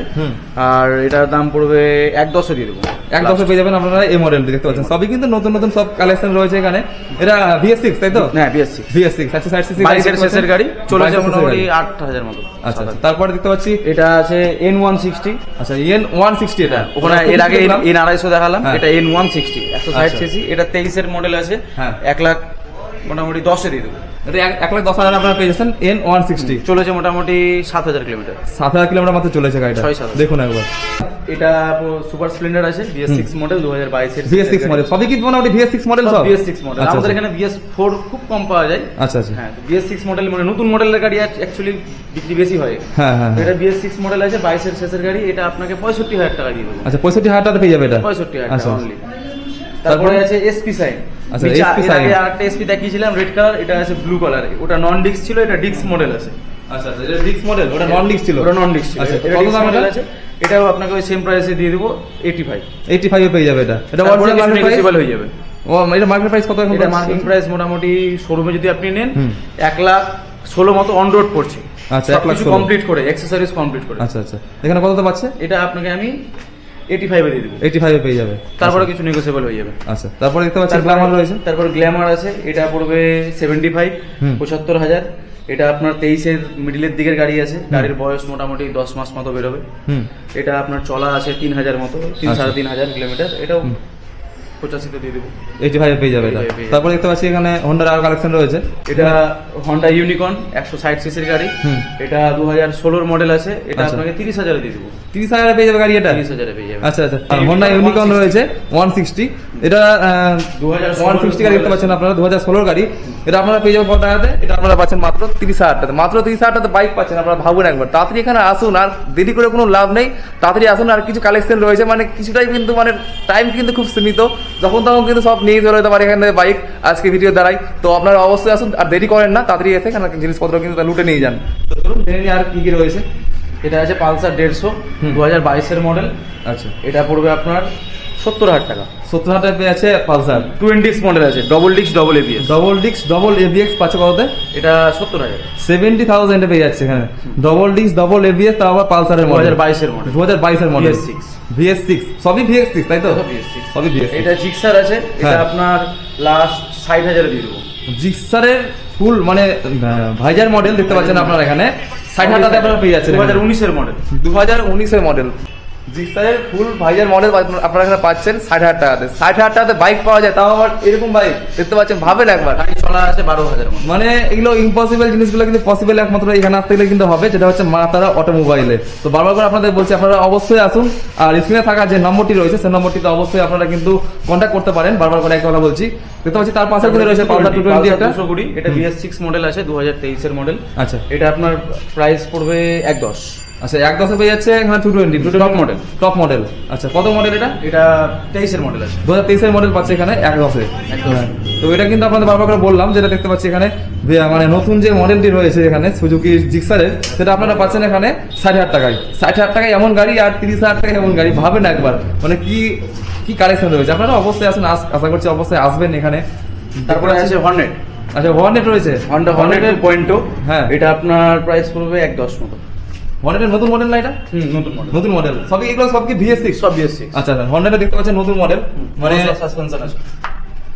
আর এটার দাম পড়বে 1,10 দিয়ে দেবো। 1,10 পেয়ে যাবেন আপনারা এই মডেলটি। দেখতে পাচ্ছেন সবই কিন্তু নতুন নতুন সব কালেকশন রয়েছে এখানে। এটা VS6 তাই তো? হ্যাঁ VS6 160 সিসি 22 এর শেষের গাড়ি, চলেছে মোটামুটি 8,000 মতো। আচ্ছা তারপরে দেখতে পাচ্ছি এটা আছে N160। আচ্ছা N160 এটা ওখানে এর আগে N250 দেখালাম। এটা N160 160 সিসি। এটা 23 এর মডেল আছে। 1 লাখ মোটামুটি 10 এ দিয়ে দেবো। এটা 1,10,000 আপনারা পেয়ে যাচ্ছেন N160। চলেছে মোটামুটি 7,000 কিলোমিটার। 7,000 কিলোমিটার মাত্র চলেছে গাড়িটা, দেখুন একবার। এটা সুপার স্প্লেন্ডার আছে VS6 মডেল 2022 এর। VS6 মডেল সবই কি মোটামুটি VS6 মডেল? সব VS6 মডেল। আমাদের এখানে VS4 খুব কম পাওয়া যায়। আচ্ছা আচ্ছা। হ্যাঁ VS6 মডেল মানে নতুন মডেলের গাড়ি অ্যাকচুয়ালি বিক্রি বেশি হয়। হ্যাঁ হ্যাঁ। এটা VS6 মডেল আছে 22 এর শেষের গাড়ি। এটা আপনাকে 65,000 টাকা দিয়ে দেবো। আচ্ছা 65,000 টাকা পেয়ে যাবে এটা। 65,000 টাকা অনলি। তারপরে আছে SP সাইন। আচ্ছা SP সাইন। আগে আরেকটা SP দেখিয়েছিলাম রেড কালার, এটা আছে ব্লু কালার। ওটা নন ডিস্ক ছিল, এটা ডিস্ক মডেল আছে। আচ্ছা আচ্ছা এটা ডিস্ক মডেল, ওটা নন ডিস্ক ছিল। ওটা নন ডিস্ক ছিল। আচ্ছা এটা কত দাম মডেল আছে? এটাও আপনাকে ওই সেম প্রাইসে দিয়ে দেবো 85 এ পেয়ে যাবে এটা। এটা অরিজিনাল মার্কেট প্রাইস হয়ে যাবে। ও এটা মার্কেট প্রাইস কত এখন? এটা মার্কেট প্রাইস মোটামুটি শোরুমে যদি আপনি নেন 1,00,000 16 মতো অন রোড পড়ছে। আচ্ছা, সব কিছু 1,16,000 কমপ্লিট করে, অ্যাকসেসরিজ কমপ্লিট করে। আচ্ছা আচ্ছা, এখানে কত পাচ্ছে? এটা আপনাকে আমি 85 এ দিয়ে দেবো। 85 এ পেয়ে যাবে। তারপরে কিছু নেগোসিয়েবল হয়ে যাবে। আচ্ছা, তারপরে দেখতে পাচ্ছি গ্ল্যামার রয়েছে। তারপরে গ্ল্যামার আছে, এটা পড়বে 75, 75,000। এটা আপনার 23-এর মিডিলের দিকের গাড়ি আছে, গাড়ির বয়স মোটামুটি 10 মাস মতো বেরোবে। এটা আপনার চলা আছে 3,000 মতো, 3-3,500 কিলোমিটার। এটাও 85 দিয়ে দেবো। 85 পেয়ে যাবে এটা। তারপরে দেখতে পাচ্ছি এখানে হোন্ডার আরো কালেকশন রয়েছে। এটা হোন্ডা ইউনিকর্ন 160 সিসির গাড়ি। এটা 2016 মডেল আছে। এটা আপনাকে 30,000 দিয়ে দেবো। 30,000 পেয়ে যাবে গাড়ি এটা? 30,000 পেয়ে যাবে। আচ্ছা আচ্ছা, আর হোন্ডা ইউনিকর্ন রয়েছে 160। এটা 160 গাড়ি দেখতে পাচ্ছেন আপনারা, 2016 গাড়ি। এটা আপনারা পেয়ে যাবেন কত টাকাতে? এটা আপনারা পাচ্ছেন মাত্র 30,000 টাকাতে। মাত্র 30,000 টাকাতে বাইক পাচ্ছেন। আপনারা ভাবুন একবার, তাড়াতাড়ি এখানে আসুন, আর দেরি করে কোনো লাভ নেই। তাড়াতাড়ি আসুন, আর কিছু কালেকশন রয়েছে, মানে কিছুটাই কিন্তু মানে টাইম কিন্তু খুব সীমিত, যখন তখন কিন্তু সব নিয়ে চলে যেতে পারে এখানে বাইক আজকে ভিডিও দ্বারাই। তো আপনারা অবশ্যই আসুন, আর দেরি করেন না, তাড়াতাড়ি এসে এখানে জিনিসপত্র কিন্তু লুটে নিয়ে যান। তো চলুন জেনে নিই আর কি কি রয়েছে। এটা আছে পালসার 150 2022-এর মডেল। আচ্ছা, এটা পড়বে আপনার 70,000 টাকা। 70,000 টাকা পেয়ে আছে পালসার। 20 মডেল আছে, double disc double ABS. Double disc double ABS পাচ্ছে কততে? এটা 70,000। 70,000 পেয়ে যাচ্ছে এখানে ডবল ডিস্ক ডবল এবিএস, তাও আবার পালসারের মডেল। 2022-এর মডেল। 2022-এর মডেল। VS6 সবই VS6 তাই তো? সবই VS6। এটা জিক্সার আছে, এটা আপনার লাস্ট 60,000 দিয়ে দেবো। জিক্সারের ফুল মানে ভাইজার মডেল দেখতে পাচ্ছেন আপনারা এখানে 60,000 টাকাতে আপনারা পেয়ে যাচ্ছেন। 2019-এর মডেল। 2019-এর মডেল জিক্সারের ফুল ভাইজার মডেল আপনারা এখানে পাচ্ছেন 60,000 টাকাতে। 60,000 টাকাতে বাইক পাওয়া যায়, তাও আবার এরকম বাইক দেখতে পাচ্ছেন। ভাবেন একবার, গাড়ি চলা আছে 12,000। মানে এগুলো ইম্পসিবল জিনিসগুলো কিন্তু পসিবল একমাত্র এখানে আসতে গেলে কিন্তু হবে, যেটা হচ্ছে মা তারা অটোমোবাইলে। তো বারবার করে আপনাদের বলছি, আপনারা অবশ্যই আসুন, আর স্ক্রিনে থাকা যে নম্বরটি রয়েছে সেই নম্বরটিতে অবশ্যই আপনারা কিন্তু কন্ট্যাক্ট করতে পারেন। বারবার করে একটা কথা বলছি, দেখতে পাচ্ছি তার পাশে কিন্তু রয়েছে পালসার 220 একটা 220। এটা BS6 মডেল আছে, 2023-এর মডেল। আচ্ছা, এটা আপনার প্রাইস পড়বে 1,10। আচ্ছা, 1,10 পেয়ে যাচ্ছে এখানে 220 টপ মডেল। Top model. আচ্ছা, কত মডেল এটা? এটা 23-এর মডেল আছে। 2023-এর মডেল পাচ্ছে এখানে 1,10-এ। তো এটা কিন্তু আপনাদের বারবার করে বললাম, যেটা দেখতে পাচ্ছি এখানে মানে নতুন যে মডেলটি রয়েছে এখানে সুজুকি জিক্সারের, সেটা আপনারা পাচ্ছেন এখানে 60,000 টাকায়। 60,000 টাকায় এমন গাড়ি, আর 30,000 টাকায় এমন গাড়ি। ভাবেন একবার, মানে কি কি কালেকশন রয়েছে। আপনারা অবশ্যই আসুন, আশা করছি অবশ্যই আসবেন এখানে। তারপরে আছে হর্নেট। আচ্ছা, হর্নেট রয়েছে, হর্নেটের পয়েন্ট। হ্যাঁ, এটা আপনার প্রাইস পড়বে 1,10 মতো। হর্নেটের নতুন মডেল না এটা? নতুন মডেল। নতুন মডেল সবই, এগুলো সব কি VS6? সব VS6। আচ্ছা আচ্ছা, হর্নেটের দেখতে পাচ্ছেন নতুন মডেল, মানে সাসপেনশন আছে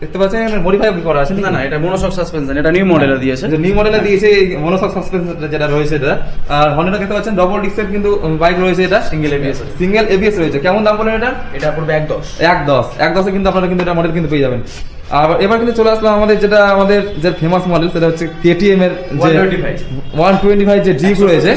দেখতে পাচ্ছেন মডিফাই করা আছে। না না, এটা মনোশক সাসপেনশন, এটা নিউ মডেলে দিয়েছে। নিউ মডেলে দিয়েছে মনোশক সাসপেনশন যেটা রয়েছে এটা। আর হর্নেটে দেখতে পাচ্ছেন ডবল ডিস্কের কিন্তু বাইক রয়েছে, এটা সিঙ্গেল এবিএস। সিঙ্গেল এবিএস রয়েছে। কেমন দাম বলেন এটা? এটা পড়বে 1,10। 1,10 কিন্তু আপনারা কিন্তু এটা মডেল কিন্তু পেয়ে যাবেন। আর এবার কিন্তু চলে আসলাম আমাদের আমাদের যে ফেমাস মডেল, সেটা হচ্ছে KTM এর 125 যে ডিউক রয়েছে,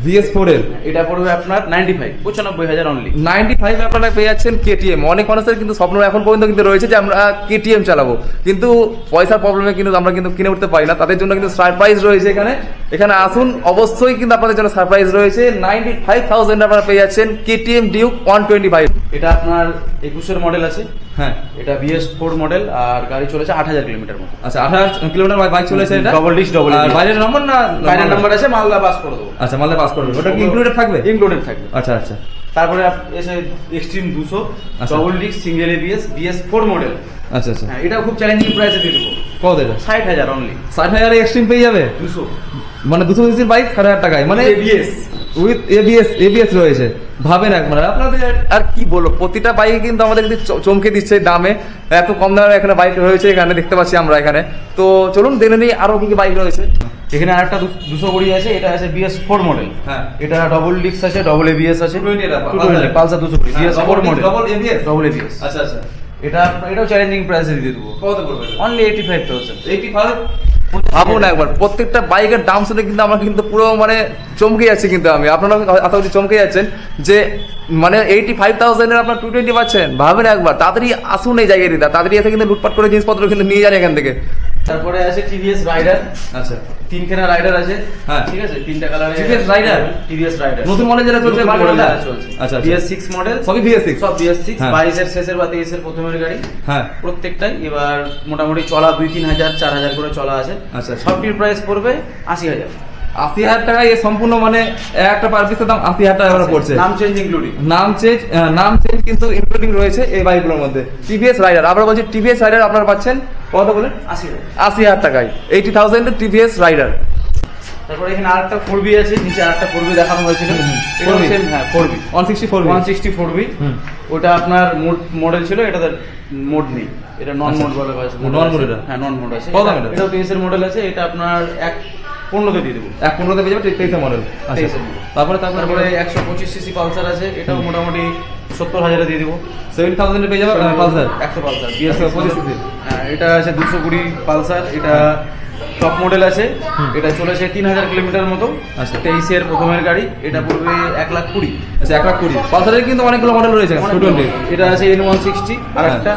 BS4 এর। এটা পড়বে আপনার 95,000 অনলি। 95 আপনারা পেয়ে যাচ্ছেন KTM। অনেক মানুষের কিন্তু স্বপ্ন এখন পর্যন্ত কিন্তু রয়েছে যে আমরা KTM চালাবো, কিন্তু পয়সার প্রবলেমে কিন্তু আমরা কিন্তু কিনে উঠতে পারি না। তাদের জন্য কিন্তু সারপ্রাইজ রয়েছে এখানে। এখানে আসুন, অবশ্যই কিন্তু আপনাদের জন্য সারপ্রাইজ রয়েছে। 95,000 আপনারা পেয়ে যাচ্ছেন KTM ডিউক 125। এটা আপনার 21-এর মডেল আছে। হ্যাঁ, এটা BS4 মডেল, আর গাড়ি চলেছে 8,000 কিলোমিটার মতো। আচ্ছা, 8,000 কিলোমিটার বাইক চলেছে এটা। Double disc double. আর বাইরের নম্বর না? বাইরের নাম্বার আছে, মালদা পাস করে দেবো। আচ্ছা, মালদা পাস করে দেবো। ওটা কি ইনক্লুডেড থাকবে? ইনক্লুডেড থাকবে। আচ্ছা আচ্ছা। তারপরে এসে Xtreme 200 double disc single ABS BS4 model. আচ্ছা আচ্ছা, হ্যাঁ, এটাও খুব চ্যালেঞ্জিং প্রাইসে দিয়ে দেবো। কত এটা? 60,000 অনলি। 60,000 এক্সট্রিম পেয়ে যাবে। 200 মানে 200 সিসির বাইক 60,000 টাকায়, মানে এবিএস উইথ এবিএস রয়েছে। ভাবেন একবার, আপনাদের আর কি বলবো, প্রতিটা বাইকে কিন্তু আমাদের কিন্তু চমকে দিচ্ছে দামে। এত কম দামে এখানে বাইক রয়েছে, এখানে দেখতে পাচ্ছি আমরা এখানে। তো চলুন দেখে নিই আরো কি কি বাইক রয়েছে। এখানে আরেকটা 220 আছে, এটা আছে BS4 মডেল। হ্যাঁ, এটা ডবল ডিস্ক আছে, ডবল এবিএস আছে। 220 Pulsar 220 BS4 model, double ABS. Double ABS. আচ্ছা আচ্ছা, এটাও চ্যালেঞ্জিং প্রাইসে দিয়ে দেবো। কত পড়বে? অনলি 85,000। 85? ভাবুন একবার, প্রত্যেকটা বাইকের দাম শুনে কিন্তু আমরা কিন্তু পুরো মানে চমকে যাচ্ছি। কিন্তু আমি আপনারা আশা করছি চমকে যাচ্ছেন যে মানে 85,000 আপনার 220 পাচ্ছেন। ভাবেন একবার, তাড়াতাড়ি আসুন এই জায়গায়, তাড়াতাড়ি এসে কিন্তু লুটপাট করে জিনিসপত্র কিন্তু নিয়ে যান এখান থেকে। তারপরে আছে TVS রাইডার। আচ্ছা, 3খানা রাইডার আছে। হ্যাঁ, ঠিক আছে, 3টা কালারে TVS রাইডার নতুন মডেল যেটা চলছে, চলছে। আচ্ছা, BS6 মডেল, সবই BS6। সব BS6। হ্যাঁ, 22-এর শেষের বা 23-এর প্রথমের গাড়ি। হ্যাঁ, প্রত্যেকটাই এবার মোটামুটি চলা 2-3 হাজার 4,000 করে চলা আছে। আচ্ছা, সবটির প্রাইস পড়বে 80,000। 80,000 টাকায় সম্পূর্ণ, মানে একটা পার পিসের দাম 80,000 টাকা করে পড়ছে। নাম চেঞ্জ ইনক্লুডিং। নাম চেঞ্জ কিন্তু ইনক্লুডিং রয়েছে এই বাইকগুলোর মধ্যে। TVS রাইডার, আমরা বলছি TVS রাইডার আপনারা পাচ্ছেন কত বলে? 80,000 টাকায় 80,000 টিভিএস রাইডার। তারপরে এখানে আরেকটা 4B আছে, নিচে আরেকটা 4B দেখানো হয়েছিল, এটাও 4B? সেম, হ্যাঁ 4B 160 4B। ওটা আপনার মডেল ছিল, এটাতে মোড নেই, এটা নন মোড বলে নন মোড এটা? হ্যাঁ নন মোড আছে। কত দাম এটা? এটাও 23 এর মডেল আছে, এটা আপনার 1.15 দিয়ে দেবো। 1.15 পেয়ে যাবে 23 মডেল। 23 এর model। তারপরে 125 সিসি পালসার আছে, এটাও মোটামুটি 70,000 দিয়ে দেবো। 70,000 পেয়ে যাবে পালসার 100 পালসার 125 সিসি। হ্যাঁ এটা আছে 220 পালসার, এটা টপ মডেল আছে, এটা চলেছে 3000 কিলোমিটার মতো। আচ্ছা। 23 এর প্রথমের গাড়ি, এটা পড়বে 1,20,000। আচ্ছা 1,20,000। পালসারের কিন্তু অনেকগুলো মডেল রয়েছে 220। এটা আছে N160 আর একটা,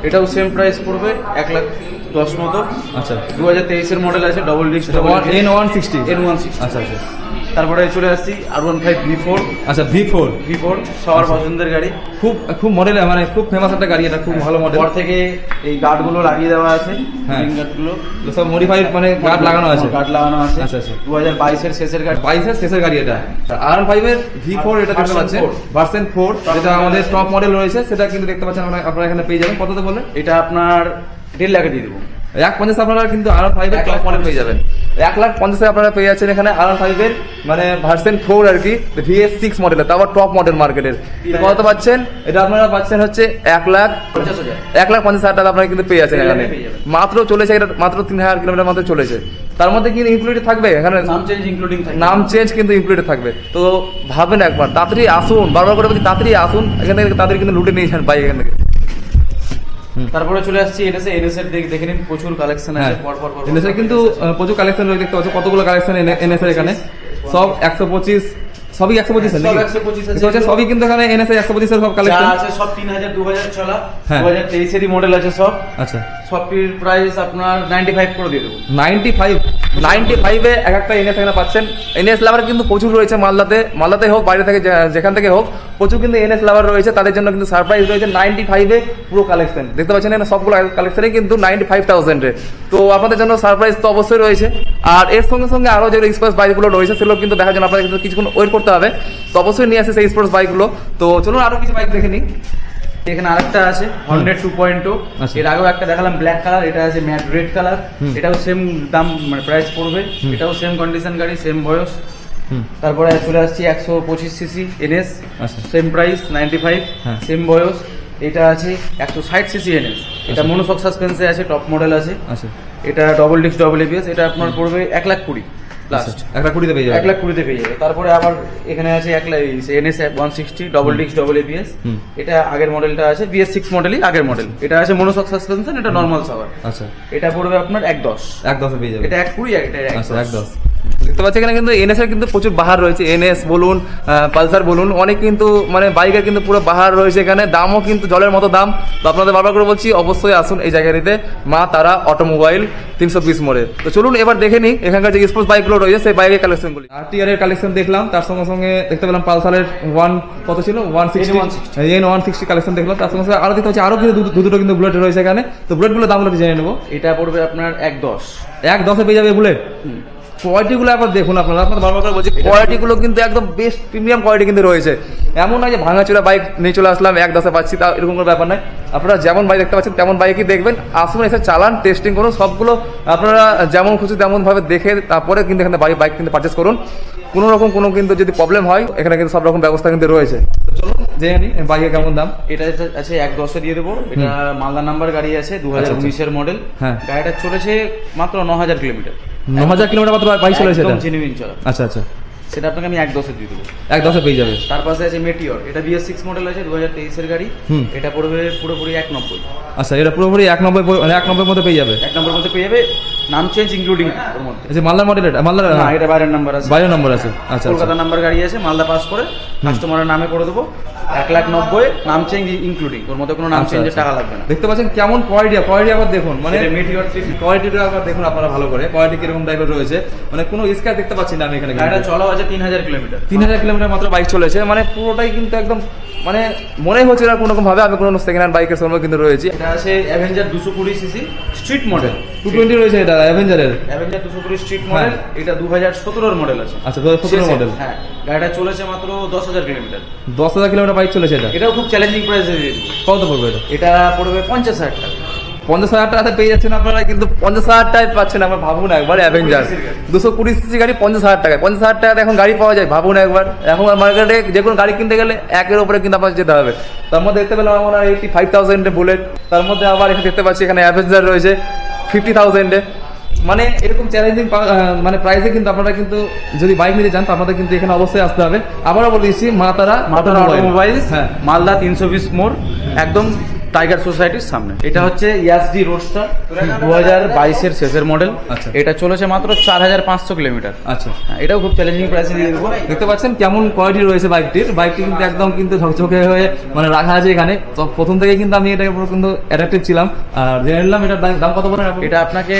এটাও সেম প্রাইস পড়বে 1,10,000 মতো। আচ্ছা 2023 এর মডেল আছে, ডবল ডিস্ক N160। আচ্ছা। আচ্ছা। তারপরে চলে আসছি R15 V4। আচ্ছা V4 সবার পছন্দের গাড়ি, খুব মডেল, মানে খুব ফেমাস একটা গাড়ি, এটা খুব ভালো মডেল। পর থেকে এই গার্ডগুলো লাগিয়ে দেওয়া আছে, হ্যাঁ। গার্ডগুলো সব মডিফাইড, মানে গার্ড লাগানো আছে। গার্ড লাগানো আছে। আচ্ছা। 2022 এর শেষের গাড়ি, 22 এর শেষের গাড়ি এটা। R15 এর V4 এটা দেখতে পাচ্ছেন, ভার্সন 4, যেটা আমাদের টপ মডেল রয়েছে, সেটা কিন্তু দেখতে পাচ্ছেন আপনারা এখানে পেয়ে যাবেন। কততে বলে? এটা আপনার 1.5 লাখে দিয়ে দেবো। 1,50,000 আপনারা কিন্তু R5 এর টপ মডেল পেয়ে যাবেন। 1,50,000 আপনারা পেয়ে যাচ্ছেন এখানে R5 এর মানে ভার্সন 4 আর কি, VS6 মডেলের, তারপর টপ মডেল মার্কেটের। কত পাচ্ছেন? এটা আপনারা পাচ্ছেন হচ্ছে 1,50,000 টাকা আপনারা কিন্তু পেয়ে যাচ্ছেন এখানে। মাত্র চলেছে, এটা মাত্র 3,000 কিলোমিটার মধ্যে চলেছে। তার মধ্যে কি ইনক্লুডেড থাকবে এখানে? নাম চেঞ্জ ইনক্লুডিং থাকবে। নাম চেঞ্জ কিন্তু ইনক্লুডেড থাকবে। তো ভাবেন একবার, তাড়াতাড়ি আসুন, বারবার করে বলছি তাড়াতাড়ি আসুন, এখান থেকে তাড়াতাড়ি কিন্তু লুটে নিয়ে যান বাইক এখান থেকে। তারপরে চলে আসছি এনএস এর দেখে নিন, প্রচুর কালেকশন আছে। এনএস এর কিন্তু প্রচুর কালেকশন রয়েছে, দেখতে পাচ্ছ কতগুলো কালেকশন এনএস এর এখানে। সব 125, সবই 125 এর নাকি? 125 আছে, সবই কিন্তু এখানে এনএস এর 125 এর সব কালেকশন আছে, সব 3000 2000 চলা, হ্যাঁ। 2023 এরই মডেল আছে সব। আচ্ছা, সবটির প্রাইস আপনার 95 করে দিয়ে দেবো। 95 এ এক একটা এনএস এখানে পাচ্ছেন। এনএস লাভার কিন্তু প্রচুর রয়েছে মালদাতে হোক, বাইরে থেকে যেখান থেকে হোক, প্রচুর কিন্তু এনএস লাভার রয়েছে, তাদের জন্য কিন্তু সারপ্রাইজ রয়েছে। 95 এ পুরো কালেকশন দেখতে পাচ্ছেন, এখানে সবগুলো কালেকশনই কিন্তু 95,000 এ। তো আপনাদের জন্য সারপ্রাইজ তো অবশ্যই রয়েছে। আর এর সঙ্গে সঙ্গে আরো যেগুলো স্পোর্টস বাইকগুলো রয়েছে, সেগুলো কিন্তু দেখার জন্য আপনাদের কিন্তু কিছুক্ষণ ওয়েট করতে হবে। তো অবশ্যই নিয়ে আসে সেই স্পোর্টস বাইকগুলো। তো চলুন আরো কিছু বাইক দেখে নিই। এখানে আরেকটা আছে হর্নেট 2.0। এর আগেও একটা দেখালাম ব্ল্যাক কালার, এটা আছে ম্যাট রেড কালার। এটাও সেম দাম, মানে প্রাইস পড়বে। এটাও সেম কন্ডিশন গাড়ি, সেম বয়স। তারপরে চলে আসছি 125 CC NS, same price 95, same বয়স। এটা আছে 160 সিসি এনএস, এটা মনোশক সাসপেন্সে আছে, টপ মডেল আছে। এটা ডবল ডিস্ক ডবল এবিএস, এটা আপনার পড়বে 1,20,000 লাস্ট। 1,20,000 পেয়ে যাবে। 1,20,000 পেয়ে যাবে। তারপরে আবার এখানে আছে NS 160 double disc double ABS. এটা আগের মডেলটা আছে, BS6 মডেলই আগের মডেল। এটা আছে মনোশক সাসপেনশন, এটা নরমাল সাওয়ার। আচ্ছা, এটা পড়বে আপনার 1,10,000 পেয়ে যাবে। এটা 1,20,000, এটা 1,10,000। দেখতে পাচ্ছি এখানে কিন্তু এনএস এর কিন্তু প্রচুর বাহার রয়েছে। এনএস বলুন, পালসার বলুন, অনেক কিন্তু মানে বাইকের কিন্তু পুরো বাহার রয়েছে এখানে। দামও কিন্তু জলের মতো দাম। তো আপনাদের বারবার করে বলছি, অবশ্যই আসুন এই জায়গাটিতে, মা তারা অটোমোবাইল 320 মোড়ে। তো চলুন এবার দেখে নিই এখানকার যে স্পোর্টস বাইকগুলো রয়েছে, সেই বাইকের কালেকশনগুলি। RTR এর কালেকশন দেখলাম, তার সঙ্গে সঙ্গে দেখতে পেলাম পালসারের কত ছিল 160 N160 কালেকশন দেখলাম। তার সঙ্গে সঙ্গে আরো দেখতে পাচ্ছি আরো কিন্তু দুটো কিন্তু বুলেট রয়েছে এখানে। তো বুলেটগুলোর দামগুলো জেনে নেবো। এটা পড়বে আপনার 1,10,000 পেয়ে যাবে বুলেট। কোয়ালিটিগুলো একবার দেখুন, আপনারা বারবার করে বলছি, কোয়ালিটিগুলো কিন্তু একদম বেস্ট প্রিমিয়াম কোয়ালিটি কিন্তু রয়েছে। এমন নয় যে ভাঙাচোরা বাইক নিয়ে চলে আসলাম 1,10,000 পাচ্ছি, তা এরকম কোনো ব্যাপার নয়। আপনারা যেমন বাইক দেখতে পাচ্ছেন তেমন বাইকই দেখবেন, আসুন এসে চালান, টেস্টিং করুন। সবগুলো আপনারা যেমন খুশি তেমন ভাবে দেখে তারপরে কিন্তু এখানে বাইক কিন্তু পারচেস করুন। কোনো রকম কোনো কিন্তু যদি প্রবলেম হয়, এখানে কিন্তু সব রকম ব্যবস্থা কিন্তু রয়েছে। চলুন জেনে নিই বাইকের কেমন দাম। এটা আছে 1,10,000 দিয়ে দেবো। এটা মালদা নাম্বার গাড়ি আছে, 2019 এর মডেল। হ্যাঁ, গাড়িটা চলেছে মাত্র 9,000 কিলোমিটার। 9,000 কিলোমিটার মাত্র বাইক চলেছে, একদম জেনুইন চলা। আচ্ছা, সেটা আপনাকে আমি 1,10,000 দিয়ে দেবো। 1,10,000 পেয়ে যাবে। তার পাশে আছে মেটিওর, এটা BS6 মডেল আছে, 2023 এর গাড়ি। এটা পড়বে পুরোপুরি 1,90,000। আচ্ছা, এটা পুরোপুরি 1,90,000 মধ্যে পেয়ে যাবে। 1,90,000 মধ্যে পেয়ে যাবে, নাম চেঞ্জ ইনক্লুডিং ওর মধ্যে। আচ্ছা, মালদার মডেল এটা? মালদার না, এটা বাইরের নাম্বার আছে। বাইরের নাম্বার আছে। আচ্ছা, কলকাতা নাম্বার গাড়ি আছে, মালদা পাস করে কাস্টমারের নামে করে দেবো 1,90,000, নাম চেঞ্জ ইনক্লুডিং, ওর মধ্যে কোনো নাম চেঞ্জের টাকা লাগবে না। দেখতে পাচ্ছেন কেমন কোয়ালিটি আবার দেখুন, মানে মেটিওর কোয়ালিটিটা আবার দেখুন আপনারা ভালো করে, কোয়ালিটি কিরকম টাইপের রয়েছে। মানে কোনো স্ক্র্যাচ দেখতে পাচ্ছি না আমি এখানে। গাড়িটা চলা আছে 3,000 কিলোমিটার। 3,000 কিলোমিটার মাত্র বাইক চলেছে, মানে পুরোটাই কিন্তু একদম মানে মনে হচ্ছে না কোনো রকম ভাবে আমি কোনো সেকেন্ড হ্যান্ড বাইকের সঙ্গে কিন্তু রয়েছে। এটা আছে অ্যাভেঞ্জার 220 সিসি স্ট্রিট মডেল, 220 রয়েছে। এটা অ্যাভেঞ্জার 220 স্ট্রিট মডেল। এটা 2017 এর মডেল আছে। আচ্ছা, 2017 মডেল। হ্যাঁ, গাড়িটা চলেছে মাত্র 10,000 কিলোমিটার। 10,000 কিলোমিটার বাইক চলেছে এটা। এটাও খুব চ্যালেঞ্জিং প্রাইসে দিয়ে দেবো। কত পড়বে এটা? এটা পড়বে 50,000 টাকা। 50,000 টাকাতে পেয়ে যাচ্ছেন আপনারা, কিন্তু 50,000 টাকায় পাচ্ছেন। আপনার ভাবুন একবার অ্যাভেঞ্জার 220 সিসি গাড়ি 50,000 টাকায়। 50,000 টাকাতে এখন গাড়ি পাওয়া যায়, ভাবুন একবার। এখন মার্কেটে যে কোনো গাড়ি কিনতে গেলে 1-এর উপরে কিন্তু আপনার যেতে হবে। তার মধ্যে দেখতে পেলাম আমরা 85,000 বুলেট, তার মধ্যে আবার এখানে দেখতে পাচ্ছি এখানে অ্যাভেঞ্জার রয়েছে 50,000। মানে এরকম চ্যালেঞ্জিং মানে প্রাইসে কিন্তু আপনারা কিন্তু যদি বাইক নিতে চান তো আপনাদের কিন্তু এখানে অবশ্যই আসতে হবে। আবারও বলে দিচ্ছি, মাতারা অটোমোবাইলস, হ্যাঁ, মালদা 320 মোড়, একদম টাইগার সোসাইটির সামনে। এটা হচ্ছে ইয়াসডি রোডস্টার 2022-এর শেষের মডেল। আচ্ছা। এটা চলেছে মাত্র 4,500 কিলোমিটার। আচ্ছা, এটাও খুব চ্যালেঞ্জিং প্রাইসে দিয়ে দেবো। দেখতে পাচ্ছেন কেমন কোয়ালিটি রয়েছে বাইকটির। বাইকটি কিন্তু একদম কিন্তু ঝকঝকে হয়ে মানে রাখা আছে এখানে। তো প্রথম থেকে কিন্তু আমি এটার উপর কিন্তু অ্যাট্রাকটিভ ছিলাম। আর জেনে নিলাম এটার দাম কত বলেন আপনি? এটা আপনাকে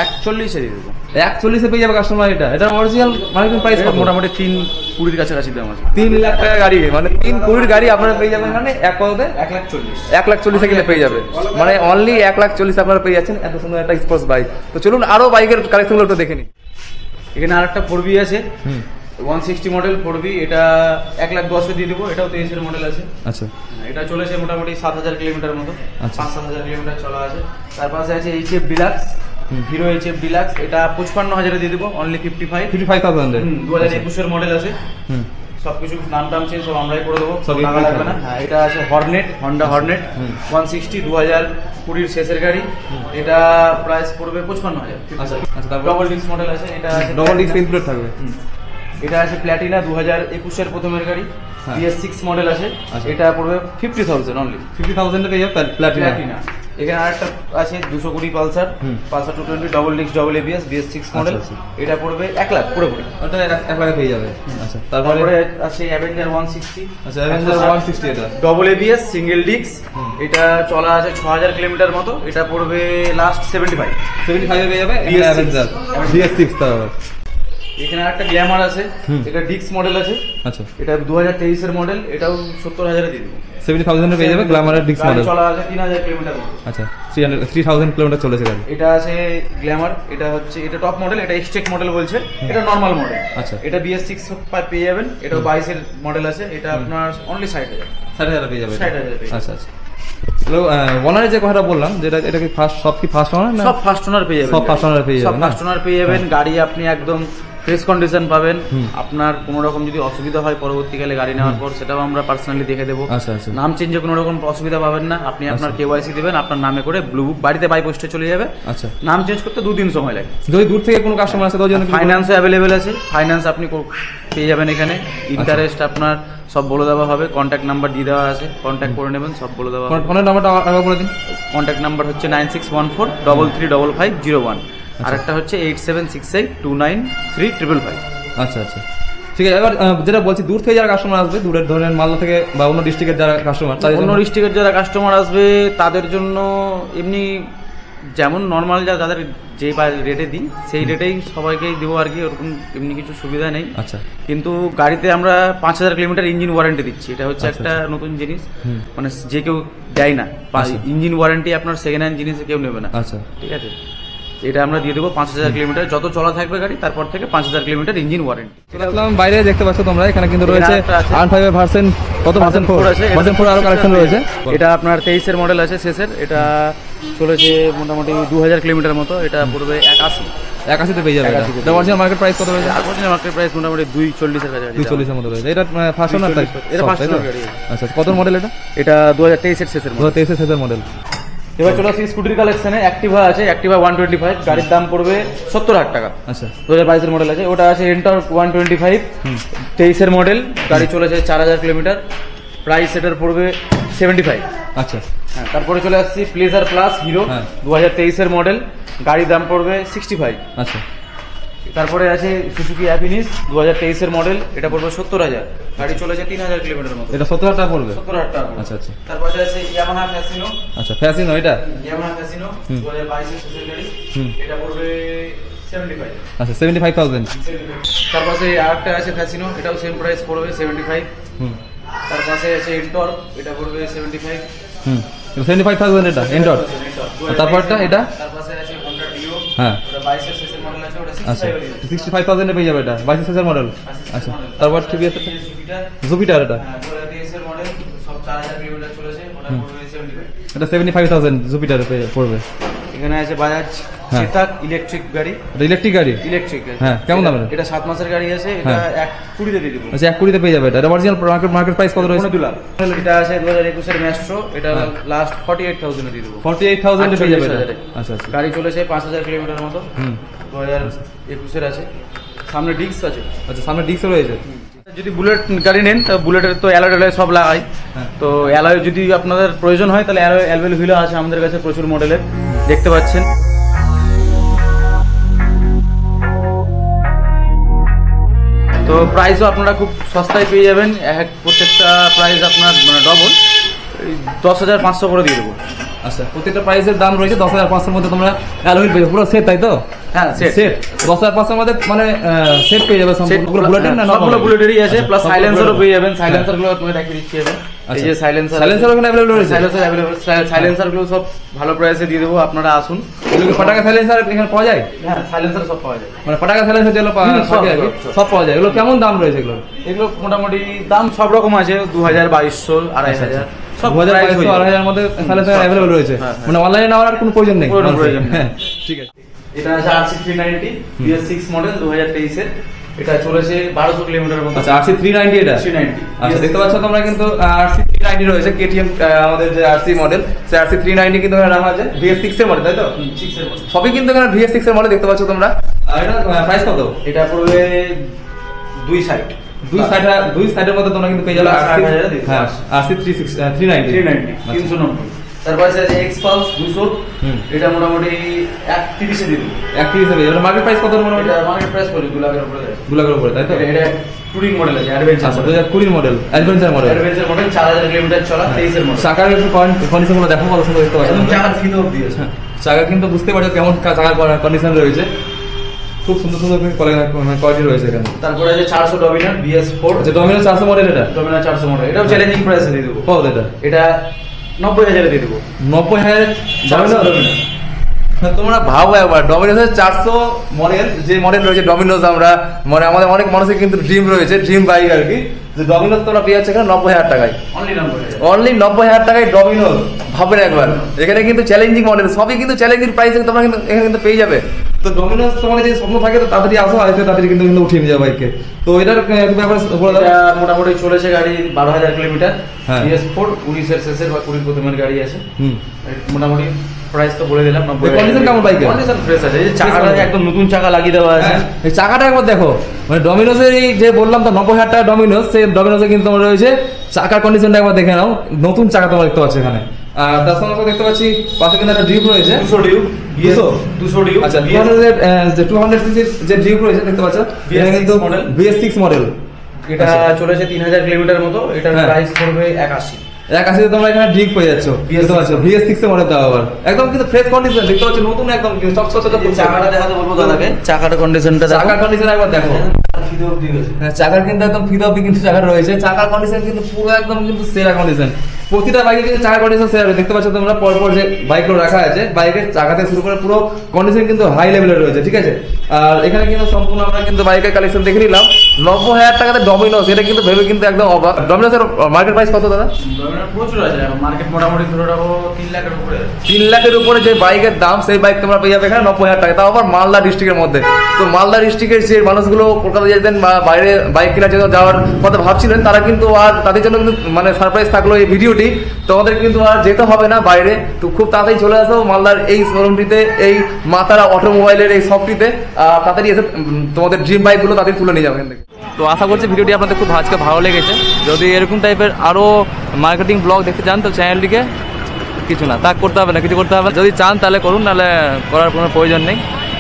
140-এ দিয়ে দেবো। 140-এ পেয়ে যাবে কাস্টমার। এটা অরিজিনাল মার্কেটিং প্রাইস মোটামুটি 320 কাছাকাছি দাম আছে। 3 লাখ টাকা গাড়ি, মানে 320 গাড়ি আপনারা পেয়ে যাবেন। মানে এক কততে 1,40,000 1,40,000 কিনে পেয়ে যাবে। মানে অনলি 1,40,000 আপনারা পেয়ে যাচ্ছেন এত সুন্দর একটা স্পোর্টস বাইক। তো চলুন আরো বাইকের কালেকশনগুলো একটু দেখে নিই। এখানে আরেকটা 4B আছে, 160 মডেল 4B। এটা 1,10,000-এ দিয়ে দেবো। এটাও 23-এর মডেল আছে। আচ্ছা, এটা চলেছে মোটামুটি 7,000 কিলোমিটার মতো, আচ্ছা। 5-7,000 কিলোমিটার চলা আছে। তার পাশে আছে HF deluxe, hero HF deluxe. এটা 55,000-এ দিয়ে দেবো, অনলি 55,000। 2021-এর মডেল আছে। সবকিছু নাম টাম চেঞ্জ সব আমরাই করে দেবো, সব টাকা লাগবে না। হ্যাঁ, এটা আছে হর্নেট, হন্ডা হর্নেট 160, 2020-এর শেষের গাড়ি। এটা প্রাইস পড়বে 55,000। আচ্ছা, আচ্ছা। তারপর ডবল ডিস্ক মডেল আছে। এটা আছে ডবল ডিস্ক ইনক্লুড থাকবে। এটা আছে প্ল্যাটিনা 2021-এর প্রথমের গাড়ি, হ্যাঁ। BS6 মডেল আছে। আচ্ছা। এটা পড়বে 50,000 অনলি। 50,000-এ পেয়ে যাবে প্ল্যাটিনা। এখানে আরেকটা আছে 220 Pulsar, Pulsar 220 double disc double ABS BS6 model. আচ্ছা। এটা পড়বে 1 লাখ পুরোপুরি। ওটা 1 লাখে পেয়ে যাবে। আচ্ছা, তারপরে তারপরে আছে অ্যাভেঞ্জার 160। আচ্ছা, অ্যাভেঞ্জার 160 এটা ডবল ABS সিঙ্গেল ডিস্ক। এটা চলা আছে 6,000 কিলোমিটার মতো। এটা পড়বে লাস্ট 75। 75-এ পেয়ে যাবে BS6 অ্যাভেঞ্জার BS6। তারপর এখানে একটা গ্ল্যামার আছে, এটা ডিস্ক মডেল আছে। আচ্ছা, এটা 2023-এর মডেল। এটাও 70,000-এ দিয়ে দেবো। 70,000-এ পেয়ে যাবে গ্ল্যামারের ডিস্ক গাড়ি মডেল। চলা আছে 3,000 কিলোমিটার মতো। আচ্ছা, 3,000 কিলোমিটার চলেছে গাড়ি। এটা আছে গ্ল্যামার, এটা হচ্ছে এটা টপ মডেল, এটা এক্সটেক মডেল বলছে, এটা নরমাল মডেল। আচ্ছা, এটা BS6 পেয়ে যাবেন। এটা 22-এর মডেল আছে। এটা আপনার অনলি 60,000। 60,000 পেয়ে যাবে। 60,000 পেয়ে যাবে। আচ্ছা, আচ্ছা। ওনারের যে কথাটা বললাম, যেটা এটা কি ফার্স্ট, সব কি ফার্স্ট ওনার না সব ফার্স্ট ওনার পেয়ে যাবেন। সব ফার্স্ট ওনার পেয়ে সব যাবেন না? ফার্স্ট ওনার পেয়ে যাবেন। গাড়ি আপনি একদম ফ্রেশ কন্ডিশন পাবেন। আপনার কোনো রকম যদি অসুবিধা হয় পরবর্তীকালে গাড়ি নেওয়ার পর, সেটাও আমরা পার্সোনালি দেখে দেবো। আচ্ছা, আচ্ছা। নাম চেঞ্জে কোনো রকম অসুবিধা পাবেন না। আপনি আপনার KYC দিবেন, আপনার নামে করে ব্লু বুক বাড়িতে বাই পোস্টে চলে যাবে। আচ্ছা, নাম চেঞ্জ করতে 2 দিন সময় লাগে। যদি দূর থেকে কোনো কাস্টমার আসে তার জন্য ফাইন্যান্সও অ্যাভেলেবেল আছে। ফাইন্যান্স আপনি পেয়ে যাবেন এখানে। ইন্টারেস্ট আপনার সব বলে দেওয়া হবে। কন্ট্যাক্ট নাম্বার দিয়ে দেওয়া আছে, কন্ট্যাক্ট করে নেবেন, সব বলে দেওয়া হবে। ফোনের নাম্বারটা আবার বলে দিন। কন্ট্যাক্ট নাম্বার হচ্ছে 9614335501। আর একটা হচ্ছে 8768293555। আচ্ছা, আচ্ছা, ঠিক আছে। এবার যেটা বলছি, দূর থেকে যারা কাস্টমার আসবে, দূরের ধরেন মালদা থেকে বা অন্য ডিস্ট্রিক্টের যারা কাস্টমার, অন্য ডিস্ট্রিক্টের যারা কাস্টমার আসবে তাদের জন্য এমনি যেমন নর্মাল যাদের যেই রেটে দিই সেই রেটেই সবাইকেই দেবো আর কি। ওরকম এমনি কিছু সুবিধা নেই। আচ্ছা, কিন্তু গাড়িতে আমরা 5,000 কিলোমিটার ইঞ্জিন ওয়ারেন্টি দিচ্ছি। এটা হচ্ছে আচ্ছা, একটা আচ্ছা। নতুন জিনিস, মানে যে কেউ দেয় না। আচ্ছা। ইঞ্জিন ওয়ারেন্টি আপনার সেকেন্ড হ্যান্ড জিনিসে কেউ নেবে না। আচ্ছা, ঠিক আছে, এটা আমরা দিয়ে দেবো 5,000 কিলোমিটার। যত চলা থাকবে গাড়ি তারপর থেকে 5,000 কিলোমিটার ইঞ্জিন ওয়ারেন্টি। বাইরে দেখতে পাচ্ছ তোমরা, এখানে কিন্তু রয়েছে একটা আছে। R5 ভার্সন কত, ভার্সন 4 আছে। ভার্সন 4 আরো কালেকশন রয়েছে। এটা আপনার 23-এর মডেল আছে শেষের। এটা চলেছে মোটামুটি 2,000 কিলোমিটার মতো। এটা পড়বে 81-তে পেয়ে যাবে। এটা অরিজিনাল মার্কেট প্রাইস কত রয়েছে? অরিজিনাল মার্কেট প্রাইস মোটামুটি 240-এর কাছাকাছি। 240-এর মতো রয়েছে। এটা ফার্স্ট ওনার টাইপ, এটা ফার্স্ট ওনার গাড়ি। আচ্ছা, কত মডেল এটা? এটা 2023-এর শেষের মডেল। 2023-এর শেষের মডেল। এবার চলে আসি স্কুটির কালেকশনে। অ্যাক্টিভা আছে, অ্যাক্টিভা 125। গাড়ির দাম পড়বে 70,000 টাকা। আচ্ছা, 2022-এর মডেল আছে। ওটা আছে এন্টর 125, 23-এর মডেল। গাড়ি চলেছে 4,000 কিলোমিটার। প্রাইস এটার পড়বে 75। আচ্ছা, হ্যাঁ, তারপরে চলে আসছি প্লেজার প্লাস হিরো 2023-এর মডেল। গাড়ির দাম পড়বে 65। আচ্ছা, তারপরে আছে সুজুকি অ্যাপিনিস 2023-এর মডেল। এটা পড়বে 70,000। গাড়ি চলেছে 3,000 কিলোমিটার মতো। এটা 70,000 টাকা পড়বে। 70,000 টাকা। আচ্ছা, আচ্ছা। তারপরে আছে ইয়ামাহা ফ্যাসিনো। আচ্ছা, ফ্যাসিনো এটা? ইয়ামাহা ফ্যাসিনো 2022-এর শেষের গাড়ি। এটা পড়বে 75। আচ্ছা, 75,000। তারপরে আরেকটা আছে ফ্যাসিনো, এটাও সেম প্রাইস পড়বে 75। তার পাশে আছে এন্টর, এটা পড়বে 75। 75,000 এটা এন্টর। তারপরটা এটা? তার পাশে আছে হোন্ডা ডিও। হ্যাঁ, ওটা 22-এর শেষের মডেল আছে। ওটা আচ্ছা, 65,000 65,000 এ পেয়ে যাবে এটা, 22-এর শেষের মডেল। আচ্ছা, তারপর টিভিএস জুপিটার এটা? হ্যাঁ, 2023-এর মডেল, সব 4,000 কিলোমিটার চলেছে। ওটা পড়বে 75। এটা 75,000 জুপিটার পড়বে। এখানে আছে বাজাজ হ্যাঁ। চেতাক ইলেকট্রিক গাড়ি। এটা ইলেকট্রিক গাড়ি? ইলেকট্রিক। হ্যাঁ, কেমন দামের? এটা 7 মাসের গাড়ি আছে, এটা হ্যাঁ। 1,20,তে দিয়ে দেবো। আচ্ছা, 1,20,তে পেয়ে যাবে। এটা অরিজিনাল মার্কেট প্রাইস কত রয়েছে? 2 লাখ। এটা আছে 2021 এর ম্যাস্ট্রো, এটা লাস্ট 48,000 এ দিয়ে দেবো। 48,000 এ পেয়ে যাবে এটা। 48,000 আচ্ছা আচ্ছা। গাড়ি চলেছে 5,000 কিলোমিটার মতো। 2021 এর আছে। সামনে ডিস্ক আছে। আচ্ছা, সামনে ডিস্কও রয়েছে। যদি বুলেট গাড়ি নেন তো বুলেটের তো অ্যালয় সব লাগাই। হ্যাঁ। তো অ্যালয় যদি আপনাদের প্রয়োজন হয় তাহলে অ্যালবেল হুইলও আছে আমাদের কাছে প্রচুর মডেলের, দেখতে পাচ্ছেন। তো প্রাইসও আপনারা খুব সস্তায় পেয়ে যাবেন। প্রত্যেকটা প্রাইস আপনার মানে ডবল, 10,500 করে দিয়ে দেবো। আচ্ছা, প্রত্যেকটা প্রাইসের দাম রয়েছে 10,500 মধ্যে তোমরা অ্যালয় পেয়ে যাবে পুরো সেট, তাই তো? হ্যাঁ, সেট 10,500 মধ্যে মানে সেট পেয়ে যাবে সম্পূর্ণ বুলেটের না? সবগুলো বুলেটেরই আছে, প্লাস সাইলেন্সারও পেয়ে যাবেন। সাইলেন্সার গুলো তোমায় দেখিয়ে দিচ্ছি এবার। এই যে সাইলেন্সার ওখানে अवेलेबल রয়েছে। সাইলেন্সার গুলো সব ভালো প্রাইসে দিয়ে দেবো, আপনারা আসুন। এগুলো পটাকা সাইলেন্সার এখানে পাওয়া যায়? হ্যাঁ, সাইলেন্সার সব পাওয়া যায়, মানে পটাকা সাইলেন্সার যেগুলো সব পাওয়া যায়। এগুলো কেমন দাম রয়েছে এগুলো? এগুলো মোটামুটি দাম সব রকম আছে, 2,000, 2,200, 2,500, সব 2,500 2,500 মধ্যে সাইলেন্সার अवेलेबल রয়েছে। মানে অনলাইনে নেওয়ার আর কোনো প্রয়োজন নেই। হ্যাঁ, ঠিক আছে। এটা আছে RC390 BS6 মডেল 2023 এর। এটা চলেছে 1200 কিলোমিটার মতো। আচ্ছা, RC390 এটা? 390। আচ্ছা, দেখতে পাচ্ছ তোমরা কিন্তু RC390 রয়েছে। KTM আমাদের যে RC মডেল, সেই RC390 কিন্তু এখানে রাখা আছে। VS6 এর মডেল, তাই তো? 6 এর মডেল। সবই কিন্তু এখানে VS6 এর মডেল দেখতে পাচ্ছ তোমরা। আর এটা প্রাইস কত? এটা পড়বে 2 সাইড। দুই সাইডের মধ্যে তোমরা কিন্তু পেয়ে যাবে RC390 390। তারপরে আছে X-Pulse 200, এটা মোটামুটি 1,30 এ দিয়ে দেবো। 1,30 এ। এটা মার্কেট প্রাইস কত মোটামুটি? এটা মার্কেট প্রাইস পড়বে 2 লাখের উপরে। 2 লাখের উপরে, তাই তো? এটা টুরিং মডেল আছে, অ্যাডভেঞ্চার। আচ্ছা, 2020 মডেল, অ্যাডভেঞ্চার মডেল। 4000 কিলোমিটার চলা, 23 এর মডেল। চাকার একটু কন্ডিশন গুলো দেখো, কত সুন্দর দেখতে পাচ্ছ। চাকার ফিতে অবধি আছে। চাকা কিন্তু বুঝতে পারছো কেমন চাকার কন্ডিশন রয়েছে। খুব সুন্দর সুন্দর কোয়ালিটি রয়েছে এখানে। তারপরে আছে 400 ডমিনার BS4। আচ্ছা, ডমিনার 400 মডেল। এটা ডমিনার 400 মডেল, এটাও চ্যালেঞ্জিং প্রাইসে দিয়ে দেবো। কত এটা? এটা 90,000 এ দিয়ে দেবো। 90,000 ডমিনার। তোমরা ভাবো একবার, ডমিনোসের 400 মডেল যে মডেল রয়েছে ডমিনোস, আমরা মানে আমাদের অনেক মানুষের কিন্তু ড্রিম রয়েছে, ড্রিম বাইক আর কি, যে ডমিনোস তোমরা পেয়ে যাচ্ছে এখানে 90,000 টাকায়। অনলি 90,000 টাকায় ডমিনোস। ভাবেন একবার, এখানে কিন্তু চ্যালেঞ্জিং মডেল, সবই কিন্তু চ্যালেঞ্জিং প্রাইসে তোমরা কিন্তু এখানে কিন্তু পেয়ে যাবে। তো ডমিনোস তোমাদের যদি স্বপ্ন থাকে তো তাড়াতাড়ি আসো, আসতে তাড়াতাড়ি কিন্তু উঠিয়ে নিয়ে যাবে বাইককে। তো এটার ব্যাপারে মোটামুটি চলেছে গাড়ি 12,000 কিলোমিটার। হ্যাঁ। BS4 19 এর শেষের বা 20 প্রথমের গাড়ি আছে। মোটামুটি প্রাইস তো বলে দিলাম। কন্ডিশন কেমন বাইকের? কন্ডিশন ফ্রেশ আছে, এই যে চাকাটা একদম নতুন চাকা লাগিয়ে দেওয়া আছে। এই চাকাটা একবার দেখো, মানে ডমিনোসের এই যে বললাম তো 90,000 টাকা ডমিনোস, সেই ডমিনোসে কিন্তু তোমার রয়েছে চাকার কন্ডিশনটা একবার দেখে নাও, নতুন চাকা তোমরা দেখতে পাচ্ছ এখানে। আর তার সঙ্গে দেখতে পাচ্ছি পাশে কিন্তু একটা ডিউক রয়েছে, 200 ডিউক। 200 ডিউক। আচ্ছা, 200 সিসির যে ডিউক রয়েছে দেখতে পাচ্ছ, এটা কিন্তু BS6 মডেল। এটা চলেছে 3,000 কিলোমিটার মতো। এটার প্রাইস পড়বে 81। 81 তে তোমরা এখানে ডিউক পেয়ে যাচ্ছ, বুঝতে পারছো? BS6 এর মডেল দাও আবার, একদম কিন্তু ফ্রেশ কন্ডিশন দেখতে পাচ্ছ, নতুন একদম চকচক। চাকাটা দেখাতে বলবো দাদাকে, চাকার কন্ডিশনটা দেখো। চাকার কন্ডিশন একবার দেখো। হ্যাঁ, চাকার কিন্তু একদম ফিদা অব্দি কিন্তু চাকার রয়েছে। চাকার কন্ডিশন কিন্তু পুরো একদম কিন্তু সেরা কন্ডিশন। প্রতিটা বাইকে কিন্তু চাকার কন্ডিশন সেরা দেখতে পাচ্ছ তোমরা। পরপর যে বাইকগুলো রাখা আছে, বাইকের চাকাতে শুরু করে পুরো কন্ডিশন কিন্তু হাই লেভেলের রয়েছে, ঠিক আছে? আর এখানে কিন্তু সম্পূর্ণ আমরা কিন্তু বাইকের কালেকশন দেখে নিলাম। 90,000 টাকাতে ডমিনোস, এটা কিন্তু ভেবে কিন্তু একদম অবাক। ডমিনোসের মার্কেট প্রাইস কত দাদা? প্রচুর আছে মার্কেট, মোটামুটি ধরে রাখো 3 লাখের উপরে। 3 লাখের উপরে যে বাইকের দাম, সেই বাইক তোমরা পেয়ে যাবে এখানে 90,000 টাকা, তাও আবার মালদা ডিস্ট্রিক্টের মধ্যে। তো মালদা ডিস্ট্রিক্টের যে মানুষগুলো কলকাতা যেতেন বা বাইরে বাইক কেনার জন্য যাওয়ার কথা ভাবছিলেন, তারা কিন্তু আর তাদের জন্য কিন্তু মানে সারপ্রাইজ থাকলো এই ভিডিওটি। তোমাদের কিন্তু আর যেতে হবে না বাইরে, তো খুব তাড়াতাড়ি চলে আসো মালদার এই শোরুমটিতে, এই মাতারা অটোমোবাইলের এই শপটিতে। তাড়াতাড়ি এসে তোমাদের ড্রিম বাইকগুলো তাদের তুলে নিয়ে যাবে এখান থেকে। তো আশা করছি ভিডিওটি আপনাদের খুব আজকে ভালো লেগেছে। যদি এরকম টাইপের আরও মার্কেটিং ব্লগ দেখতে চান তো চ্যানেলটিকে কিছু না তাক করতে হবে না, কিছু করতে হবে না। যদি চান তাহলে করুন, নাহলে করার কোনো প্রয়োজন নেই।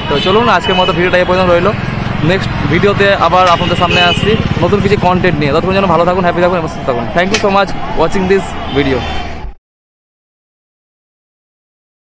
তো চলুন, আজকের মতো ভিডিওটা এই পর্যন্ত রইলো। নেক্সট ভিডিওতে আবার আপনাদের সামনে আসছি নতুন কিছু কন্টেন্ট নিয়ে। ততক্ষণ যেন ভালো থাকুন, হ্যাপি থাকুন এবং সুস্থ থাকুন। Thank you so much watching this video.